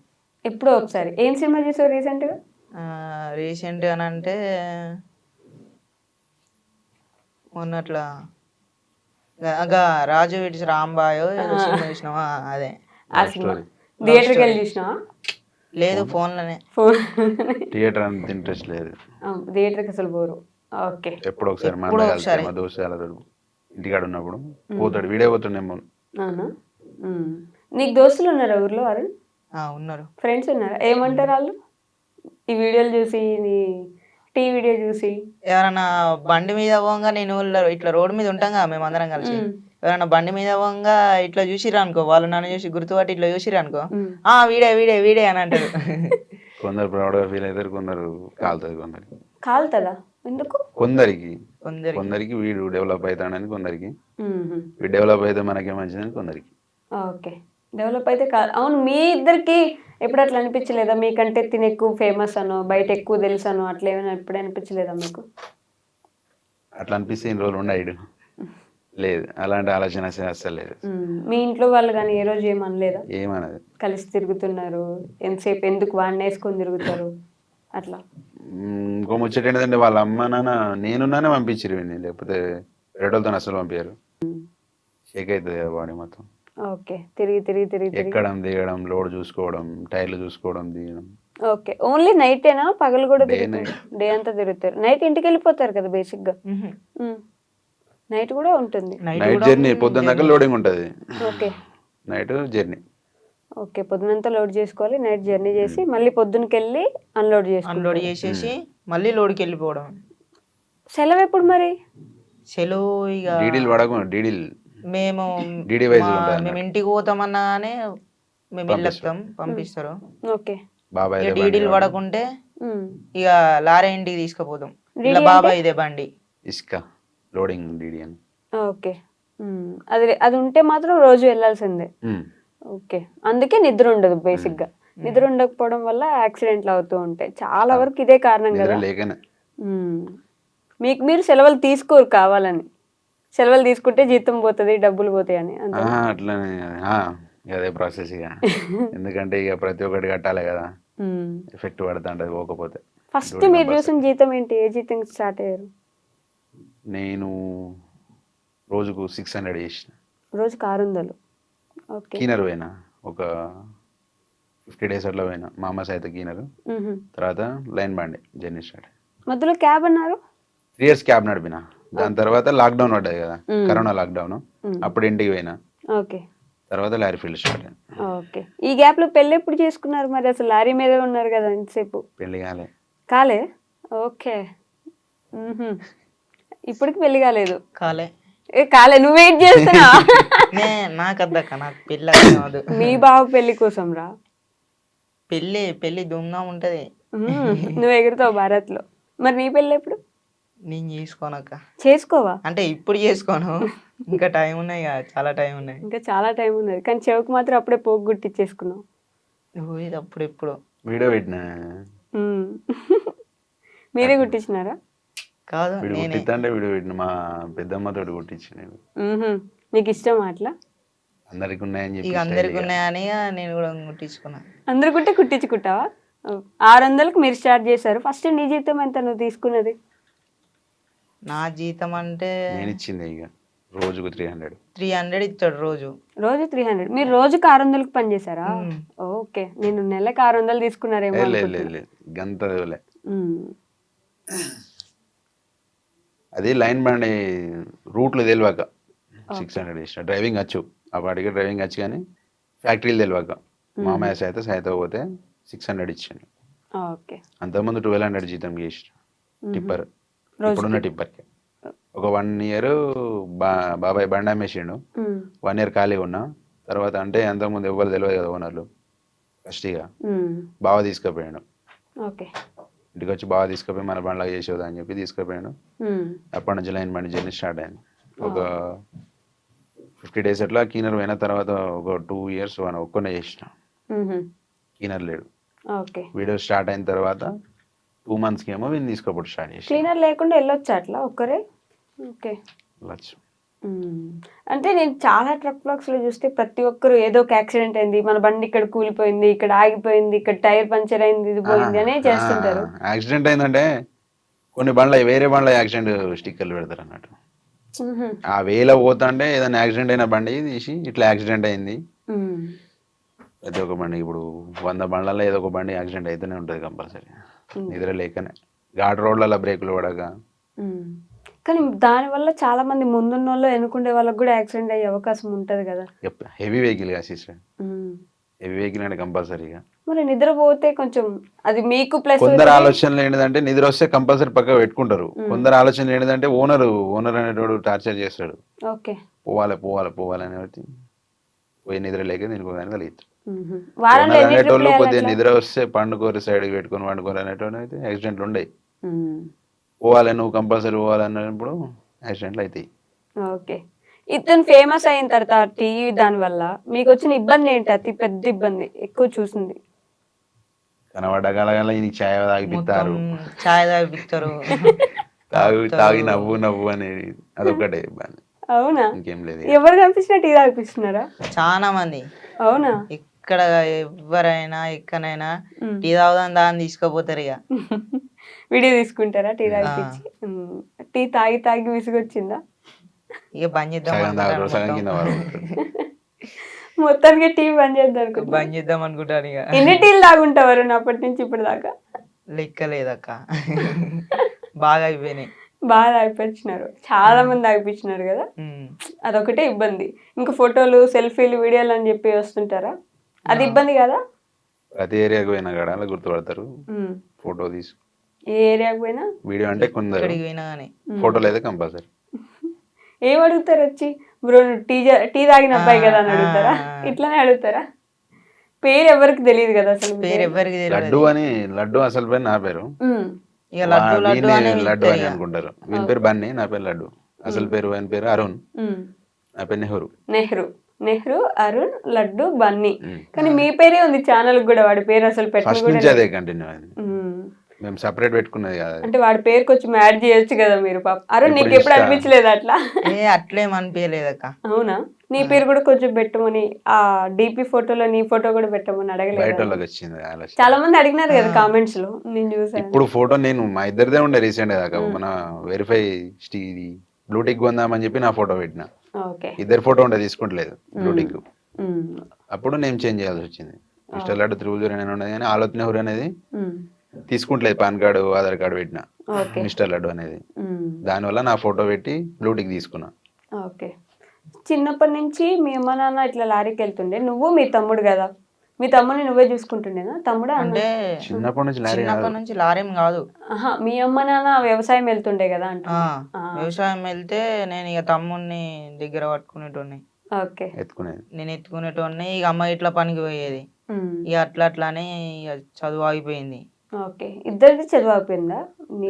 ఎప్పుడో ఒకసారి. ఏం సినిమా చూసావు రీసెంట్ గా? రీసెంట్ గా అంటే మొన్నట్లా రాజు విడిచి రాంబాయో సినిమా చూసినావా? అదే ఆ సినిమా థియేటర్కి వెళ్ళి చూసినావా? లేదు, ఫోన్లోనే. థియేటర్ అంత ఇంట్రెస్ట్ లేదు. థియేటర్కి అసలు పోరు. ఓకే. ఎప్పుడు ఒకసారి మా దోస్తు ఇంటికాడ ఉన్నప్పుడు పోతాడు, వీడియో పోతుండేమో. అవునా? నీకు దోస్తులు ఉన్నారా ఊర్లో? అరుణ్ ఉన్నారు. ఫ్రెండ్స్ ఉన్నారా? ఏమంటారు వాళ్ళు ఈ వీడియోలు చూసి, నీ టీ వీడియో చూసి? ఎవరన్నా బండి మీద పోగా, నేను ఇట్లా రోడ్డు మీద ఉంటాం కదా మేము అందరం కలిసి, ఎవరన్నా బండి మీద పోగా ఇట్లా చూసిరా అనుకో, వాళ్ళు నన్ను చూసి గుర్తుపట్టి ఇట్లా చూసిరా అనుకో, వీడే వీడే వీడే అని అంటారు. కొందరు ప్రౌడ్గా ఫీల్ అవుతారు, కొందరు కాలుతుంది. కాలుతుందా? ఎందుకు? కొందరికి వీడు డెవలప్ అవుతాడని, కొందరికి వీడు డెవలప్ అయితే మనకే మంచిదని కొందరికి. ఓకే. డెవలప్ అయితే కాదు. అవును, మీ ఇద్దరికి ఎప్పుడు అట్లా అనిపించలేదా? మీకంటే తిని ఎక్కువ ఫేమస్ అను, బయట ఎక్కువ తెలుసు అను, అట్లా ఏమైనా ఎప్పుడు అనిపించలేదా మీకు? అట్లా అనిపిస్తే ఇన్ని రోజులు ఉండడు. లేదు, అలాంటి ఆలోచన అసలు లేదు. మీ ఇంట్లో వాళ్ళు కానీ ఏ రోజు ఏమనలేదా? ఏమన్నది? కలిసి తిరుగుతున్నారు ఎంతసేపు, ఎందుకు వాడిని వేసుకొని తిరుగుతారు అట్లా? ఇంకో ముచ్చట ఏంటంటే వాళ్ళ అమ్మ నాన్న నేనున్నానే పంపించారు వీడిని, లేకపోతే రెడోలతో అసలు పంపించారు. షేక్ అవుతుంది కదా బాడీ మొత్తం. ఓకే. తిరిగి ఎక్కడం దిగడం, లోడ్ చూసుకోవడం, టైర్లు చూసుకోవడం, దిగడం. ఓకే. ఓన్లీ నైటేనా? పగలు కూడా డే అంతా తిరుగుతారు? నైట్ ఇంటికి వెళ్ళిపోతారు కదా బేసిక్ గా. నైట్ కూడా ఉంటుంది. నైట్ జర్నీ, పొద్దున్న దాకా లోడింగ్ ఉంటుంది. ఓకే. Night journey. ఓకే. పొద్దునంతా లోడ్ చేసుకోవాలి, నైట్ జర్నీ చేసి మళ్ళీ పొద్దునకి వెళ్ళి అన్లోడ్ చేసేసి మళ్ళీ లోడ్కి వెళ్ళిపోవడం. సెలవు ఎప్పుడు మరి? సెలవు ఇక డీడీలు పడకు, డీడీలు మేము ఇంటికి పోతామన్నా కానీ మేము వెళ్ళొస్తాం, పంపిస్తారు. ఓకే. బాబాయ్ డీడీలు పడకుంటే ఇక లారీ ఇంటికి తీసుకుపోతాం. ఇలా బాబాయ్ ఇదే బండి ఇసుక లోడింగ్ డీడీ అని. ఓకే. అది ఉంటే మాత్రం రోజు వెళ్ళాల్సిందే. ఓకే. అందుకే నిద్ర ఉండదు బేసిక్ గా. నిద్ర ఉండకపోవడం వల్ల యాక్సిడెంట్లు అవుతూ ఉంటాయి చాలా వరకు. ఇదే కారణం కదా. మీకు మీరు సెలవులు తీసుకోరు కావాలని. సెలవులు తీసుకుంటే జీతం పోతుంది, డబ్బులు పోతాయి అని. అట్లానే అదే ప్రాసెస్ ఇక. ఎందుకంటే ఇక ప్రతి ఒక్కటి కట్టాలి కదా, ఎఫెక్ట్ పడుతుంటది పోకపోతే. ఫస్ట్ మీరు చూసిన జీతం ఏంటి? ఏ జీతం స్టార్ట్ అయ్యారు? నేను రోజుకు 600 చేసిన. రోజుకు 600? ఓకే. కీనర్ పోయినా ఒక 50 days అట్లా పోయినా. మా అమ్మ సైతం కీనర్, తర్వాత లైన్ బండి జర్నీ స్టార్ట్. మధ్యలో క్యాబ్ అన్నారు? 3 years క్యాబ్ నడిపిన. దాని తర్వాత లాక్డౌన్ పడ్డది కదా, కరోనా లాక్డౌన్. అప్పుడు ఇంటికి పోయినా. ఓకే. తర్వాత లారీ ఫీల్డ్ స్టార్ట్ అయింది. ఓకే. ఈ గ్యాప్ లో పెళ్ళి ఎప్పుడు చేసుకున్నారు మరి? అసలు లారీ మీద ఉన్నారు కదా ఇంతసేపు. పెళ్లి కాలే. కాలే? ఓకే. మ్హూ. ఇప్పటికి పెళ్లి కాలేదు. కాలే ఏ కాలే, నువ్వు వెయిట్ చేస్తున్నా. నాకు అద్దక్క, నాకు పెళ్ళి కాదు. మీ బావ పెళ్లి కోసం రా. పెళ్ళి దుమ్గా ఉంటది. నువ్వు ఎగురుతావు భారత్ లో. మరి నీ పెళ్ళి ఎప్పుడు? నేను చేసుకోనక్క. చేసుకోవా? అంటే ఇప్పుడు చేసుకోను, ఇంకా టైం ఉన్నాయి కదా, చాలా టైం ఉన్నాయి. ఇంకా చాలా టైం ఉన్నది, కానీ చెవుకు మాత్రం అప్పుడే పోగు గుట్టిచ్చేసుకున్నావు. ఇది అప్పుడు ఎప్పుడు వీడియో పెట్టినా మ్మ్. మీరే గుట్టించినారా? కాదు, వీడు నేనే. కుట్టిద్దంటే వీడియో పెట్టిన మా పెద్దమ్మతో కుట్టించి నేను. మ్హూ. నీకు ఇష్టం అట్లా? అందరికి ఉన్నాయని చెప్పి ఇక అందరికి ఉన్నాయని నేను కూడా కుట్టించుకున్నా. అందరు కుట్టే కుట్టించుకుంటావా? 600కి మీరు స్టార్ట్ చేశారు. ఫస్ట్ నీ జీతం ఎంత నువ్వు తీసుకున్నది? నా జీతం అంటే నేను ఇచ్చింది ఇక రోజుకు 300. 300 ఇస్తాడు రోజు. రోజు 300. మీరు రోజుకి 600కి పని చేశారా? ఓకే, నేను నెలకు 600 తీసుకున్నారేమో లేదు అనుకుంటున్నా. లేదు గంత లే. మ్మ్. అది లైన్ బండి రూట్లు తెలియక 600 ఇచ్చిన. డ్రైవింగ్ వచ్చు, అప్పటికే డ్రైవింగ్ వచ్చు, కానీ ఫ్యాక్టరీలు తెలియక మామయ్య సైత పోతే 600 ఇచ్చాను. ఓకే. అంతకుముందు 1200 జీతం చేసిన టిప్పర్. ఇప్పుడున్న టిప్పర్కి ఒక 1 ఇయర్ బాబాయ్ బండి అమ్మేసిండు. 1 ఇయర్ ఖాళీ ఉన్నా. తర్వాత అంటే అంతకుముందు ఎవ్వరు తెలియదు కదా ఓనర్లు. ఫస్ట్గా బావ తీసుకుపోయాడు. ఓకే. ఇంటికి వచ్చి బాగా తీసుకుపోయి మన బండ్లాగా చేసేదా అని చెప్పి తీసుకుపోయాను. అప్పటి నుంచి లైన్ బండి జర్నీ స్టార్ట్ అయింది. ఒక 50 days అట్లా కీనర్ పోయిన తర్వాత ఒక 2 years ఒక్కనే చేసిన. కీనర్ లేడు. ఓకే. వీడియో స్టార్ట్ అయిన తర్వాత 2 monthsకి ఏమో వీళ్ళు తీసుకోపోవడం స్టార్ట్ చేసి. క్లీనర్ లేకుండా వెళ్ళొచ్చా అట్లా ఒక్కరే? ఓకే. వెళ్ళచ్చు. అంటే నేను చాలా ట్రక్ బ్లాక్స్ లో చూస్తే ప్రతి ఒక్కరు ఏదో ఒక యాక్సిడెంట్ అయింది, మన బండి ఇక్కడ కూలిపోయింది, ఇక్కడ ఆగిపోయింది, ఇక్కడ టైర్ పంచర్ అయింది, ఇది పోయింది అనే చేస్తుంటారు. యాక్సిడెంట్ అయిందంటే కొన్ని బండ్ల వేరే బండ్ల యాక్సిడెంట్ స్టిక్కర్లు పెడతారు అన్నట్టు. ఆ వేలో పోతుంటే ఏదైనా యాక్సిడెంట్ అయిన బండి తీసి ఇట్లా యాక్సిడెంట్ అయింది. ప్రతి ఒక్క బండి ఇప్పుడు 100 బండ్లలో ఏదో ఒక బండి యాక్సిడెంట్ అయితేనే ఉంటుంది కంపల్సరీ. నిద్ర లేకనే ఘాట్ రోడ్లలో బ్రేకులు పడక. కానీ దానివల్ల చాలా మంది ముందున్న వాళ్ళు ఎన్నుకుండే వాళ్ళకి కూడా యాక్సిడెంట్ అయ్యే అవకాశం ఉంటది కదా. హెవీ వెహికల్ గా సిస్టర్, హెవీ వెహికల్ అంటే కంపల్సరీగా. మరి నిద్రపోతే కొంచెం అది మీకు ప్లస్. కొందరు ఆలోచనలు ఏంటంటే నిద్ర వస్తే కంపల్సరీ పక్క పెట్టుకుంటారు. కొందరు ఆలోచనలు ఏంటంటే ఓనర్ అనేటోడు టార్చర్ చేస్తాడు. ఓకే. పోవాలి అనేది పోయి నిద్ర లేక దీనికి కలిగితాడు. వారంలో ఎన్ని ట్రిప్లు కొద్దిగా నిద్ర వస్తే పండుకోరు సైడ్కి పెట్టుకొని పండుకోరు అనేటోడు అయితే యాక్సిడెంట్లు ఉండయి. పోవాలి, నువ్వు కంపల్సరీ పోవాలన్నప్పుడు యాక్సిడెంట్లు అవుతాయి. ఓకే. ఇతను ఫేమస్ అయిన తర్వాత టీవీ దాని వల్ల మీకు వచ్చిన ఇబ్బంది ఏంటి? అతి పెద్ద ఇబ్బంది ఎక్కువ చూసింది? కనబడ్డ కలగల ఛాయ్ తాగిపిస్తారు, తాగి నవ్వు అనేది అదొకటే ఇబ్బంది. అవునా? ఇంకేం లేదు. ఎవరు కనిపించినా టీ తాగిపిస్తున్నారా? చాలా మంది. అవునా? ఇక్కడ ఎవరైనా ఎక్కడైనా టీ తాగుదాం దాన్ని తీసుకుపోతారు. ఇక వీడియో తీసుకుంటారా టీ తాగిపించి? టీ తాగి విసుగొచ్చిందా? ఇక బంద్ చేద్దాం మొత్తానికి టీ బంద్ చేద్దాం అనుకుంటాను. ఇక ఎన్ని టీలు తాగుంటావారు అప్పటి నుంచి ఇప్పటి దాకా? లెక్కలేదక్క, బాగా అయిపోయినాయి. బాగా తాగిపించినారు, చాలా మంది తాగిపించినారు కదా. అదొకటే ఇబ్బంది. ఇంకా ఫోటోలు సెల్ఫీలు వీడియోలు అని చెప్పి వస్తుంటారా, అది ఇబ్బంది కదా? ప్రతి ఏరియాకి పోయినా కూడా అలా గుర్తుపడతారు. ఫోటో తీసు ఏ ఏరియాకి పోయినా వీడియో అంటే కొందరు ఫోటోలు అయితే కంపల్సరీ. ఏం అడుగుతారు వచ్చి? బ్రో టీ తాగిన అబ్బాయి కదా అని అడుగుతారా? ఇట్లానే అడుగుతారా? పేరు ఎవరికి తెలియదు కదా అసలు. పేరు ఎవరికి లడ్డు అని, లడ్డు అసలు పేరు నా పేరు. లడ్డు అని అనుకుంటారు. వీని పేరు బన్నీ, నా పేరు లడ్డు. అసలు పేరు ఆయన పేరు అరుణ్, నా పేరు నెహ్రూ, అరుణ్, లడ్డు, బన్నీ. కానీ మీ పేరే ఉంది ఛానల్ కూడా. వాడి పేరు అసలు పెట్టిన అదే కంటిన్యూ అయింది. మేము సెపరేట్ పెట్టుకున్నది కాదు. అంటే వాడి పేరు కొంచెం యాడ్ చేయొచ్చు కదా మీరు. పాప అరుణ్, నీకు ఎప్పుడు అనిపించలేదు అట్లా? అట్లేం అనిపించలేదక్క. అవునా? నీ పేరు కూడా కొంచెం పెట్టమని, ఆ డిపి ఫోటోలో నీ ఫోటో కూడా పెట్టమని అడగలేదు? చాలా మంది అడిగినారు కదా కామెంట్స్ లో, నేను చూసాను. ఇప్పుడు ఫోటో నేను మా ఇద్దరిదే ఉండే రీసెంట్ దాకా. మన వెరిఫై బ్లూటిక్ కొందామని చెప్పి నా ఫోటో పెట్టిన. ఇద్దరు ఫోటో ఉండే తీసుకుంటలేదు బ్లూటిక్. అప్పుడు నేను చేంజ్ చేయాల్సి వచ్చింది. మిస్టర్ లడ్డు 309 ఉన్నది కానీ ఆలోచన నెహ్రూ అనేది తీసుకుంటలేదు. పాన్ కార్డు, ఆధార్ కార్డు పెట్టిన మిస్టర్ లడ్డు అనేది. దానివల్ల నా ఫోటో పెట్టి బ్లూటిక్ తీసుకున్నా. ఓకే. చిన్నప్పటి నుంచి మీ అమ్మ నాన్న ఇట్లా లారీకి వెళ్తుండే, నువ్వు మీ తమ్ముడు కదా, మీ తమ్ముడిని నువ్వే చూసుకుంటుండేనా? తమ్ముడా అన్న? అంటే చిన్నప్పటి నుంచి లారీ చిన్నప్పటి నుంచి లారీం కాదు. ఆహా, మీ అమ్మ నాన్న వ్యవసాయం వెళ్తుండే కదా అంట. వ్యవసాయం వెళ్తే నేను ఇక తమ్ముడిని దగ్గర పట్టుకునేటోడిని, ఓకే. ఎత్తుకునేది. నేను ఎత్తుకునేటోడిని. ఇక అమ్మ ఇట్లా పనికి పోయేది. ఇక అట్లానే ఇక చదువు ఆగిపోయింది. ఓకే, ఇద్దరిది చదువు అయిపోయిందా?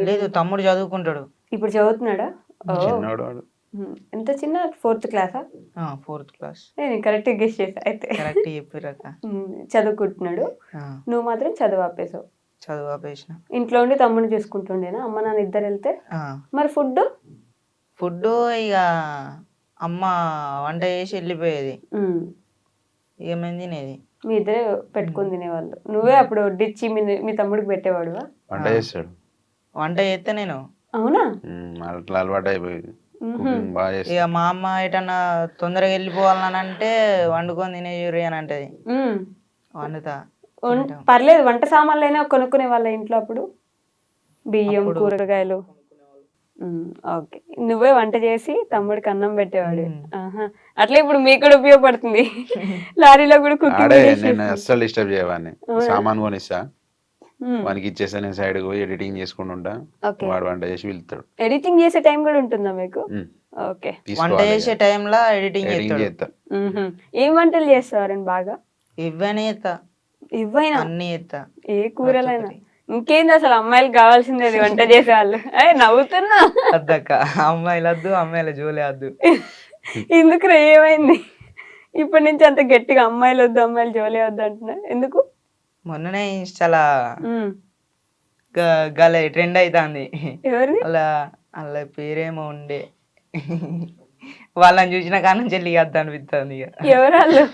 లేదు, తమ్ముడు చదువుకుంటాడు. ఇప్పుడు చదువుతున్నాడా? ఓ, చిన్నవాడు వాడు. ఎంత చిన్న? 4th క్లాసా? 4th class. నేను కరెక్ట్ గెస్ చేసా అయితే. కరెక్ట్ చెప్పిరక్క. చదువుకుంటున్నాడు, నువ్వు మాత్రం చదువు ఆపేసావు. చదువు ఆపేసిన. ఇంట్లో ఉండి తమ్ముడిని చూసుకుంటుండేనా అమ్మ నాన్న ఇద్దరు వెళ్తే? మరి ఫుడ్ ఇక అమ్మ వంట చేసి వెళ్ళిపోయేది, ఏమైంది తినేది. మీ ఇద్దరే పెట్టుకుని తినేవాళ్ళు, నువ్వే అప్పుడు వడ్డిచ్చి మీ తమ్ముడికి పెట్టేవాడువా? వంట చేస్తాడు. వంట చేస్తే నేను. అవునా? అట్లా అలవాటు అయిపోయింది. కుకింగ్ బాగా చేస్తాడు. ఇక మా అమ్మ ఎటన్నా తొందరగా వెళ్ళిపోవాలని అంటే వండుకొని తినేయూరి అని అంటది. వండుతా. పర్లేదు, వంట సామాన్లు అయినా కొనుక్కునే వాళ్ళ ఇంట్లో అప్పుడు? బియ్యం, కూరగాయలు. ఓకే, నువ్వే వంట చేసి తమ్ముడికి అన్నం పెట్టేవాడు. అట్లా ఇప్పుడు మీకు కూడా ఉపయోగపడుతుంది, లారీలో కూడా ఆడే కుకింగ్. నేను అస్సలు డిస్టర్బ్ చేయవాడిని. సామాన్ కొనిస్తా, వానికి ఇచ్చేస్తా, నేను సైడ్ పోయి ఎడిటింగ్ చేసుకుంటా, వాడు వంట చేసి వెళ్తాడు. ఎడిటింగ్ చేసే టైం కూడా ఉంటుందా మీకు? ఓకే. వంట చేసే టైంలో ఎడిటింగ్ చేస్తా. ఏం వంటలు చేస్తావారని బాగా? ఇవ్వని చేస్తా, ఇవ్వైనా అన్ని చేస్తా. ఏ కూరలైనా? ఇంకేంది అసలు అమ్మాయిలు కావాల్సింది అది, వంట చేసే వాళ్ళు. నవ్వుతున్నా. వద్దక్క, అమ్మాయిలు వద్దు, అమ్మాయిల జోలే వద్దు. ఎందుకు ఏమైంది ఇప్పటి నుంచి అంత గట్టిగా అమ్మాయిలు వద్దు, అమ్మాయిలు జోలే వద్దు అంటున్నా ఎందుకు? మొన్ననే ఇన్స్టాలా గల ట్రెండ్ అవుతుంది. ఎవరిది? వాళ్ళ పేరేమో ఉండే, వాళ్ళని చూసిన కారణం చెల్లి వద్ద అనిపిస్తుంది. ఇక ఎవరు వాళ్ళు?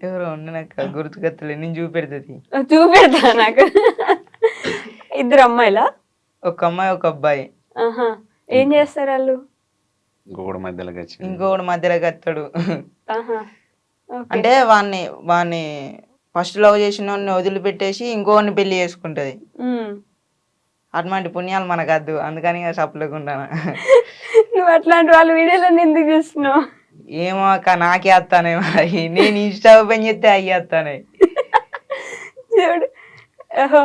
ఎవరో ఉండే, నాకు గుర్తుకొత్తలే, నేను చూపెడుతుంది. చూపెడతా నాకు. ఇద్దరు అమ్మాయిలా? ఒక అమ్మాయి ఒక అబ్బాయి. ఏం చేస్తారు వాళ్ళు? ఇంకొకటి మధ్యలోకి వస్తాడు. అంటే వాడిని ఫస్ట్ లవ్ చేసిన వాడిని వదిలిపెట్టేసి ఇంకోని పెళ్లి చేసుకుంటది. అటువంటి పుణ్యాలు మనకు వద్దు, అందుకని సప్లేకుండా. నువ్వు అట్లాంటి వాళ్ళ వీడియోలో ఎందుకు చూస్తున్నావు? ఏమో అక్క, నాకే వస్తానే మరి, నేను ఇన్స్టా ఓపెన్ చేస్తే అయ్యి వస్తానే. చూడు,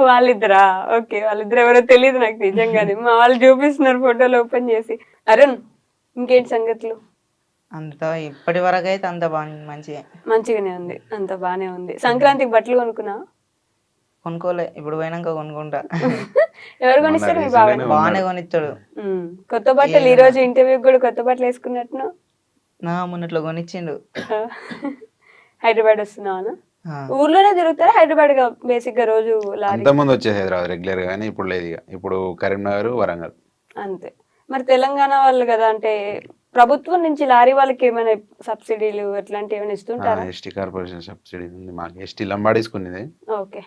వాళ్ళిద్దరా? ఓకే, వాళ్ళిద్దరు ఎవరో తెలియదు నాకు నిజంగానే, మా వాళ్ళు చూపిస్తున్నారు ఫోటోలు ఓపెన్ చేసి. అరుణ్, ఇంకేంటి సంగతులు? అంతా ఇప్పటి వరకు అయితే అంత మంచిగానే ఉంది, అంత బానే ఉంది. సంక్రాంతికి బట్టలు కొనుక్కున్నా? కొనుక్కోలే, ఇప్పుడు పోయినాక కొనుక్కుంటా. ఎవరు కొనిస్తారు? మీ బాబాయ్ బాగానే కొనిస్తాడు. కొత్త బట్టలు ఈ రోజు ఇంటర్వ్యూ కూడా కొత్త బట్టలు వేసుకున్నట్టును? మొన్నట్లో కొనిచ్చిండు. హైదరాబాద్ వస్తున్నావా? ఊర్లోనే తిరుగుతారా హైదరాబాద్ గా బేసిక్ గా రోజు? అంతకుముందు వచ్చేది హైదరాబాద్ రెగ్యులర్ గా, కానీ ఇప్పుడు లేదు. ఇక ఇప్పుడు కరీంనగర్, వరంగల్ అంతే. మరి తెలంగాణ వాళ్ళు కదా, అంటే ప్రభుత్వం నుంచి లారీ వాళ్ళకి ఏమైనా సబ్సిడీలు అట్లాంటివి ఏమైనా ఇస్తుంటారా? ఎస్టీ కార్పొరేషన్ సబ్సిడీ ఉంది మాకు. ఎస్టీ లంబాడీసుకునేది. ఓకే.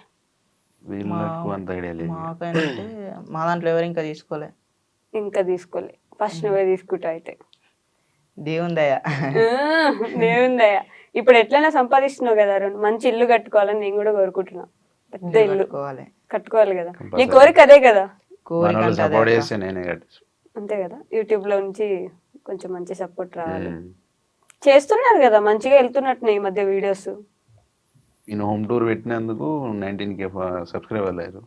వీళ్ళకు అంత ఐడియా లేదు. మా దాంట్లో ఎవరు ఇంకా తీసుకోలే. ఫస్ట్ నువ్వే తీసుకుంటా అయితే. దేవుందయ్యా. దేవుందయ్యా. ఇప్పుడు ఎట్లయినా సంపాదిస్తున్నావు కదా అరుణ్, మంచి ఇల్లు కట్టుకోవాలని నేను కూడా కోరుకుంటున్నా. పెద్ద ఇల్లు కట్టుకోవాలి కదా, నీ కోరిక అదే కదా? అంతే కదా, యూట్యూబ్ లో నుంచి కొంచెం మంచి సపోర్ట్ రావాలి. చేస్తున్నారు కదా, మంచిగా వెళ్తున్నట్టు ఈ మధ్య వీడియోస్. నేను హోమ్ టూర్ పెట్టినందుకు 19K సబ్స్క్రైబర్లు అయ్యారు.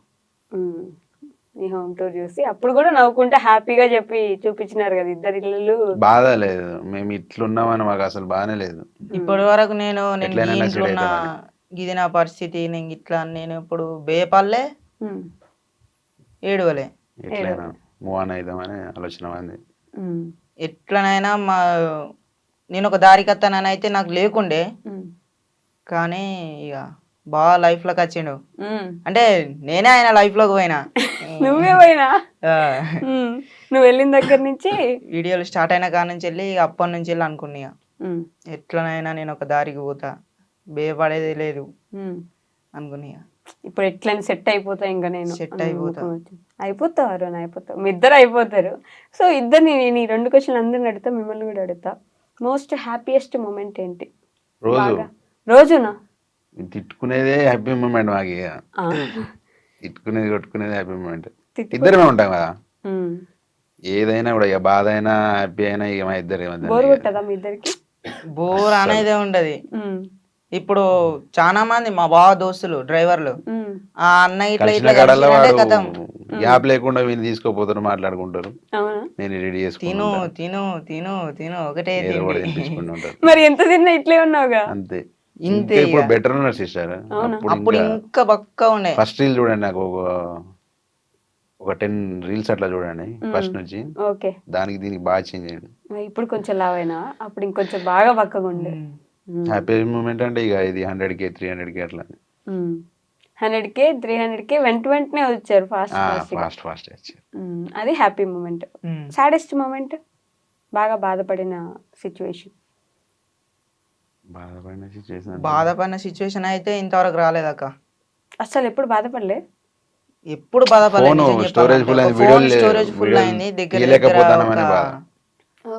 నీ హోమ్ టూర్ చూసి అప్పుడు కూడా నవ్వుకుంటే హ్యాపీగా చెప్పి చూపించినారు కదా ఇద్దరు ఇల్లు. బాధ లేదు, మేము ఇట్లున్నామని మాకు అసలు బాగానే లేదు. ఇప్పటి వరకు నేను ఇది నా పరిస్థితి, నేను ఇట్లా, నేను ఇప్పుడు బేపల్లే ఏడవలే, ఎట్లయినా మూవ్ ఆన్ అవుదామని ఆలోచన ఉంది. ఎట్లనైనా నేను ఒక దారికి వస్తానని అయితే నాకు లేకుండే, కానీ ఇక బాగా లైఫ్ లోకి వచ్చిండు. అంటే నేనే ఆయన లైఫ్ లోకి పోయినా. నువ్వే పోయినా? నువ్వు వెళ్ళిన దగ్గర నుంచి వీడియోలు స్టార్ట్ అయిన కాడ నుంచి వెళ్ళి అప్పటి నుంచి వెళ్ళి అనుకున్నా, ఎట్లనైనా నేను ఒక దారికి పోతా, భయపడేది లేదు అనుకున్నా. ఇప్పుడు ఎట్లయినా సెట్ అయిపోతా, ఇంకా నేను అయిపోతావు అరుణ్, అయిపోతావు, మీ ఇద్దరు అయిపోతారు. సో ఇద్దరిని నేను ఈ 2 క్వశ్చన్లు అందరిని అడుగుతా, మిమ్మల్ని కూడా అడుగుతా. మోస్ట్ హ్యాపీయెస్ట్ మూమెంట్ ఏంటి? రోజునా? తిట్టుకునేదే హ్యాపీ మూమెంట్ మాకు. తిట్టుకునేది కొట్టుకునేది హ్యాపీ మూమెంట్. ఇద్దరమే ఉంటాం కదా, ఏదైనా కూడా ఇక బాధ అయినా హ్యాపీ అయినా ఇక మా ఇద్దరు బోర్ కొట్టదా మీ ఇద్దరికి? బోర్ అనేదే ఉండదు. ఉమ్, ఇప్పుడు చాలా మంది మా బావ దోస్తులు డ్రైవర్లు ఉమ్, ఆ అన్న ఇట్లా కలిసిన ఇట్లా కాడల్లో కలిసినంటే వాడు కథం గ్యాప్ లేకుండా వీళ్ళు తీసుకోపోతారు, మాట్లాడుకుంటారు, అవునా? నేను రెడీ తిను చేసుకుంటా, తిను తిను తిను ఒకటే ఏదో కూడా తిండి. తినిపించుకుంటూ ఉంటారు. మరి ఎంత తిన్నా ఇట్లే ఉన్నావుగా. అంతే. ఇంతే ఇంకా ఇప్పుడు ఇక. బెటర్ ఉన్నారు సిస్టర్. అప్పుడు ఇంకా బక్క ఉండే. ఫస్ట్ రీల్ చూడండి, నాకు ఒక 10 రీల్స్ అట్లా చూడండి ఫస్ట్ నుంచి. ఓకే. దానికి దీనికి బాగా చేంజ్ అయ్యింది. ఇప్పుడు కొంచెం లావైనా, అప్పుడు ఇంకొంచెం బాగా పక్కగా ఉండే. హ్యాపీ మూమెంట్ అంటే ఇక ఇది 100K 300K అట్లా 100K 300K వెంటనే వచ్చారు ఫాస్ట్. ఫాస్ట్ వచ్చారు. అది హ్యాపీ మూమెంట్. సాడెస్ట్ మూమెంట్, బాగా బాధపడిన సిచ్యువేషన్. బాధపడిన సిచ్యువేషన్ అయితే ఇంతవరకు రాలేదక్క. అసలు ఎప్పుడు బాధపడలే? ఎప్పుడు బాధపడలేదు. స్టోరేజ్ ఫుల్ అయింది, స్టోరేజ్ ఫుల్ అయింది. దగ్గర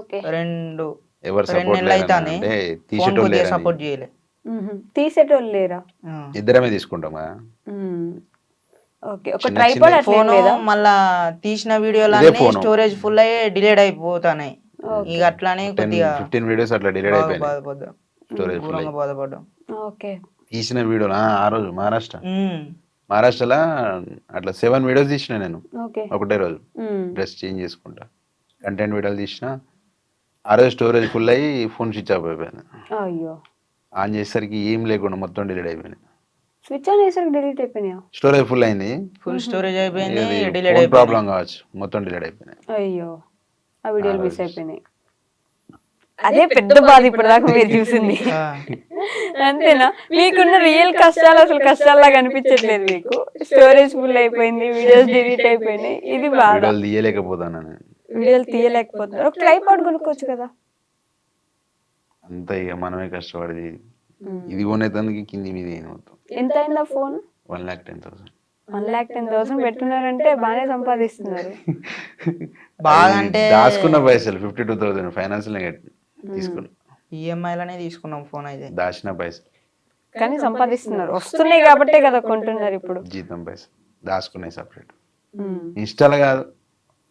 ఓకే. 2 ఎవరు నెలలు అవుతానే ఫోన్ కొద్దిగా సపోర్ట్ చేయలే. తీసేటోళ్ళు లేరా? ఇద్దరమే తీసుకుంటాం కదా. ఓకే. ఒక ట్రైపాడ్ అట్లా ఫోన్ లేదా? మళ్ళా తీసిన వీడియోలన్నీ స్టోరేజ్ ఫుల్ అయ్యి డిలీట్ అయిపోతాయి. ఇక అట్లానే కొద్దిగా 15 వీడియోస్ అట్లా డిలీట్ అయిపోయాయి. బాధపడ్డా, స్టోరేజ్ ఫుల్ ఘోరంగా బాధపడ్డాం. ఓకే. తీసిన వీడియోలు ఆ రోజు మహారాష్ట్రలో అట్లా 7 వీడియోస్ తీసిన నేను ఒకటే రోజు. డ్రెస్ చేంజ్ చేసుకుంటా కంటెంట్ వీడియోలు తీసిన. ఆ రోజు స్టోరేజ్ ఫుల్ అయ్యి ఫోన్ స్విచ్ ఆఫ్ అయిపోయింది. అయ్యో. ఆన్ చేసేసరికి ఏం లేకుండా మొత్తం డిలీట్ అయిపోయింది. స్విచ్ ఆన్ చేసరికి డిలీట్ అయిపోయినాయా? స్టోరేజ్ ఫుల్ అయింది, ఫుల్ స్టోరేజ్ అయిపోయింది, డిలీట్ ఫోన్ అయిపోయింది. ప్రాబ్లం కావచ్చు, మొత్తం డిలీట్ అయిపోయినాయి. అయ్యో, ఆ వీడియోలు మిస్ అయిపోయినాయి. అదే పెద్ద బాధ ఇప్పుడు దాకా మీరు చూసింది. అంతేనా? మీకున్న రియల్ కష్టాలు అసలు కష్టాల్లాగా అనిపించట్లేదు మీకు. స్టోరేజ్ ఫుల్ అయిపోయింది, వీడియోస్ డిలీట్ అయిపోయినాయి, ఇది బాధ. వీడియోలు తీయలేకపోతాను, వీడియోలు తీయలేకపోతున్నారు. ఒక ట్రైపాడ్ కొనుక్కోవచ్చు కదా. అంతా ఇక మనమే కష్టపడి ఇది కొనేదానికి కింది మీద మొత్తం. ఎంత అయిందా ఫోన్? 1,10,000. 1,10,000 పెట్టున్నారంటే బాగానే సంపాదిస్తున్నారు. బాగా అంటే దాచుకున్న పైసలు 52,000 ఫైనాన్స్ తీసుకున్నా. ఈఎంఐలనే తీసుకున్నాం ఫోన్ అయితే. దాచిన పైసలు కానీ సంపాదిస్తున్నారు, వస్తున్నాయి కాబట్టే కదా కొంటున్నారు. ఇప్పుడు జీతం పైసలు దాచుకున్నాయి సపరేట్. ఇన్స్టాలో కాదు,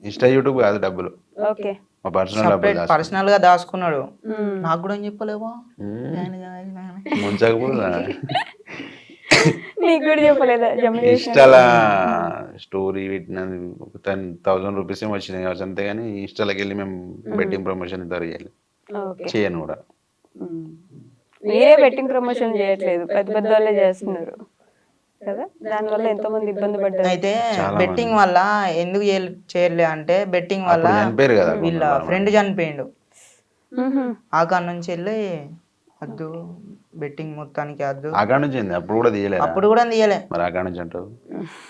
ఇన్స్టా యూట్యూబ్ కాదు, డబ్బులు ఓకే. మా పర్సనల్ గా దాచుకున్నాడు. నాకు కూడా చెప్పలేవా? ముంచకపోతే నీకు కూడా చెప్పలేదా? ఇన్స్టాలా స్టోరీ పెట్టినది 10,000 రూపీస్ ఏమో వచ్చినాయి కావచ్చు, అంతేగాని ఇన్స్టాలోకి వెళ్ళి మేము బెట్టింగ్ ప్రమోషన్ ఇంత చేయను కూడా. మీరే బెట్టింగ్ ప్రమోషన్ చేయట్లేదు, పెద్ద పెద్ద వాళ్ళే చేస్తున్నారు కదా. దానివల్ల ఎంతో మంది ఇబ్బంది పడ్డారు. అయితే బెట్టింగ్ వల్ల ఎందుకు చేయలే అంటే, బెట్టింగ్ వల్ల వీళ్ళ ఫ్రెండ్ చనిపోయిండు. ఆ కాడ నుంచి వెళ్ళి అద్దు బెట్టింగ్ మొత్తానికి అద్దు. ఆ కాడ నుంచి అప్పుడు కూడా తీయలే. మరి ఆ కాడ నుంచి అంటావు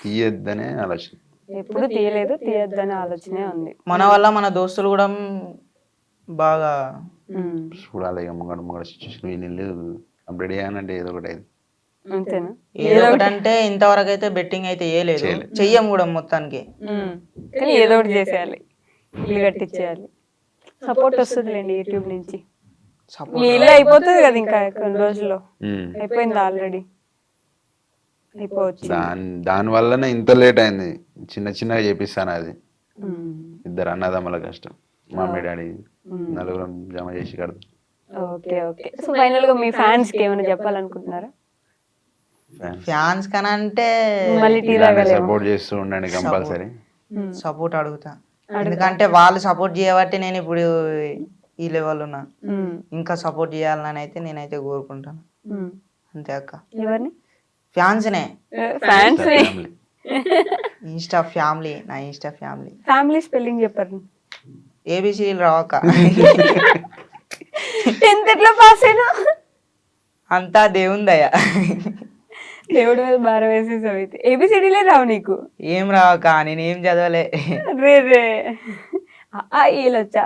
తీయొద్దనే ఆలోచన. ఎప్పుడు తీయలేదు, తీయొద్దనే ఆలోచనే ఉంది. మన వల్ల మన దోస్తులు కూడా బాగా చూడాలి. ఇక ముంగడ సిచ్యువేషన్ కంప్లీట్ చేయాలంటే ఏదో ఒకటి అయింది. అంతేనా? ఏదో ఒకటి అంటే ఇంతవరకు అయితే బెట్టింగ్ అయితే వేయలేదు, చెయ్యం కూడా మొత్తానికి. కానీ ఏదో ఒకటి చేసేయాలి, ఇల్లు కట్టించేయాలి. సపోర్ట్ వస్తుందిలేండి యూట్యూబ్ నుంచి. మీ ఇల్లు అయిపోతుంది కదా ఇంకా కొన్ని రోజుల్లో. అయిపోయింది ఆల్రెడీ, అయిపోవచ్చు. దాని వల్లనే ఇంత లేట్ అయింది. చిన్నగా చేపిస్తాను అది. ఇద్దరు అన్నదమ్ముల కష్టం, మమ్మీ డాడీ నలుగురం జమ చేసి కడతాం. Okay okay. సో ఫైనల్ గా మీ ఫ్యాన్స్ కి ఏమైనా చెప్పాలనుకుంటున్నారా? ఫ్యాన్స్ కనంటే సపోర్ట్ చేస్తూ ఉండండి, కంపల్సరీ సపోర్ట్ అడుగుతా. ఎందుకంటే వాళ్ళు సపోర్ట్ చేయబట్టి నేను ఇప్పుడు ఈ లెవెల్ ఉన్నా. ఇంకా సపోర్ట్ చేయాలని అయితే నేనైతే కోరుకుంటాను. అంతే అక్క. ఎవరిని? ఫ్యాన్స్నే. ఫ్యాన్స్ ఇన్స్టా ఫ్యామిలీ, నా ఇన్స్టా ఫ్యామిలీ. ఫ్యామిలీ స్పెల్లింగ్ చెప్పండి. ఏబిసిడీలు రావక్క. 10th ఎట్లా పాస్ అయినా? అంతా దేవుందయ్యా, దేవుడి మీద భారం వేసేసావు. అయితే ఏబిసిడీలే రావు నీకు? ఏం రావక్క, నేనేం చదవలే. రే వచ్చా?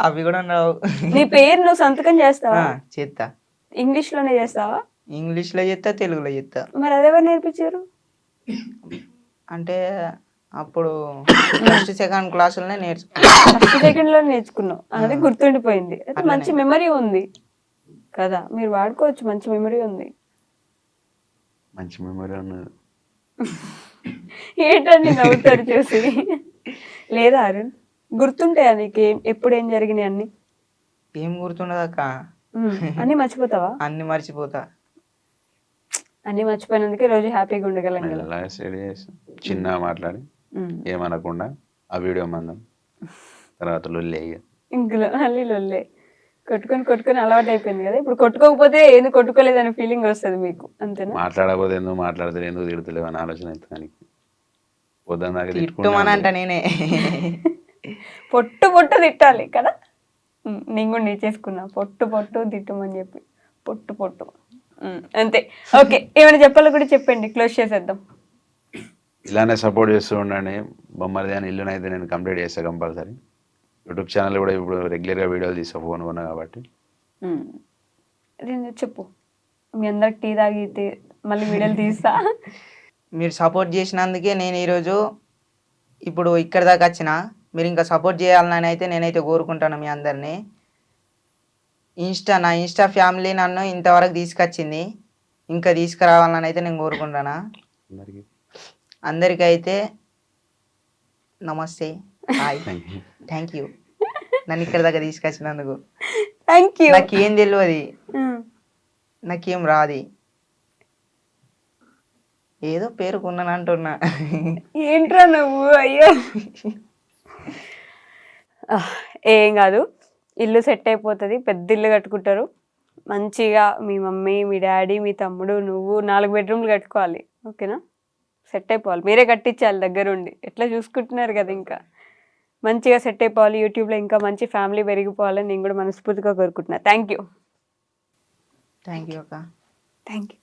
అవి కూడా రావు. నీ పేరు నువ్వు సంతకం చేస్తావా? చేస్తా. ఇంగ్లీష్ లోనే చేస్తావా? ఇంగ్లీష్ లో చేస్తా, తెలుగులో చేస్తా. మరి అదెవరు నేర్పించారు? అంటే అప్పుడు ఫస్ట్ సెకండ్ క్లాసులోనే ఫస్ట్ సెకండ్ లో నేర్చుకున్నావు, అది గుర్తుండిపోయింది. అయితే మంచి మెమరీ ఉంది కదా, మీరు వాడుకోవచ్చు. మంచి మెమరీ ఉంది. మంచి మెమరీ ఉన్నది. ఏంటండి నవ్వుతారు చూసి? లేదా అరుణ్? గుర్తుంటాయా నీకు ఎప్పుడు ఏం జరిగినాయి అన్ని? ఏం గుర్తుండదు అక్క, అన్ని మర్చిపోతావా? అన్ని మర్చిపోతా. అన్ని మర్చిపోయినందుకే రోజు హ్యాపీగా ఉండగలం కదా. మెల్లగా స్టడీ చేసి చిన్నగా మాట్లాడి ఏమనకుండా ఆ వీడియో మందం తర్వాత లొల్లి ఇక. ఇంకలో అల్లిలొల్లే కొట్టుకొని అలవాటు అయిపోయింది కదా. ఇప్పుడు కొట్టుకోకపోతే ఏంది కొట్టుకోలేదనే ఫీలింగ్ వస్తుంది మీకు, అంతేనా? మాట్లాడకపోతే ఎందుకు మాట్లాడతారు, ఎందుకు తిడతలేవు అని ఆలోచన అవుతుంది దానికి. పొద్దున్న దాకా తిట్టుమని అంట నేనే. పొట్టు తిట్టాలి కదా. నేను కూడా నేర్చేసుకున్నా, పొట్టు తిట్టమని చెప్పి. పొట్టు అంతే. ఓకే, ఏమైనా చెప్పాలో కూడా చెప్పండి, క్లోజ్ చేసేద్దాం. ఇలానే సపోర్ట్ చేస్తూ ఉండండి. బొమ్మరిది అని ఇల్లునైతే నేను కంప్లీట్ చేస్తాను కంపల్సరీ. యూట్యూబ్ ఛానల్ కూడా ఇప్పుడు రెగ్యులర్గా వీడియోలు తీస్తా, ఫోన్ కొన్నా కాబట్టి. చెప్పు, మీ అందరికి టీ తాగి మళ్ళీ వీడియోలు తీస్తా. మీరు సపోర్ట్ చేసినందుకే నేను ఈరోజు ఇప్పుడు ఇక్కడ దాకా వచ్చిన. మీరు ఇంకా సపోర్ట్ చేయాలని అయితే నేనైతే కోరుకుంటాను మీ అందరినీ. నా ఇన్స్టా ఫ్యామిలీ నన్ను ఇంతవరకు తీసుకొచ్చింది, ఇంకా తీసుకురావాలని అయితే నేను కోరుకుంటాను. అందరికైతే నమస్తే, హాయ్, థ్యాంక్ యూ నన్ను ఇక్కడ దాకా తీసుకొచ్చినందుకు. Thank you. నాకేం తెలియదు, నాకేం రాది, ఏదో పేరుకున్నాను అంటున్నా. ఏంట్రా నువ్వు? అయ్యో ఏం కాదు, ఇల్లు సెట్ అయిపోతుంది, పెద్ద ఇల్లు కట్టుకుంటారు మంచిగా. మీ మమ్మీ, మీ డాడీ, మీ తమ్ముడు, నువ్వు 4 బెడ్రూమ్లు కట్టుకోవాలి, ఓకేనా? సెట్ అయిపోవాలి, మీరే కట్టించాలి దగ్గరుండి. ఎట్లా చూసుకుంటున్నారు కదా, ఇంకా మంచిగా సెట్ అయిపోవాలి. యూట్యూబ్లో ఇంకా మంచి ఫ్యామిలీ పెరిగిపోవాలని నేను కూడా మనస్ఫూర్తిగా కోరుకుంటున్నా. థ్యాంక్ యూ అక్క. Thank you.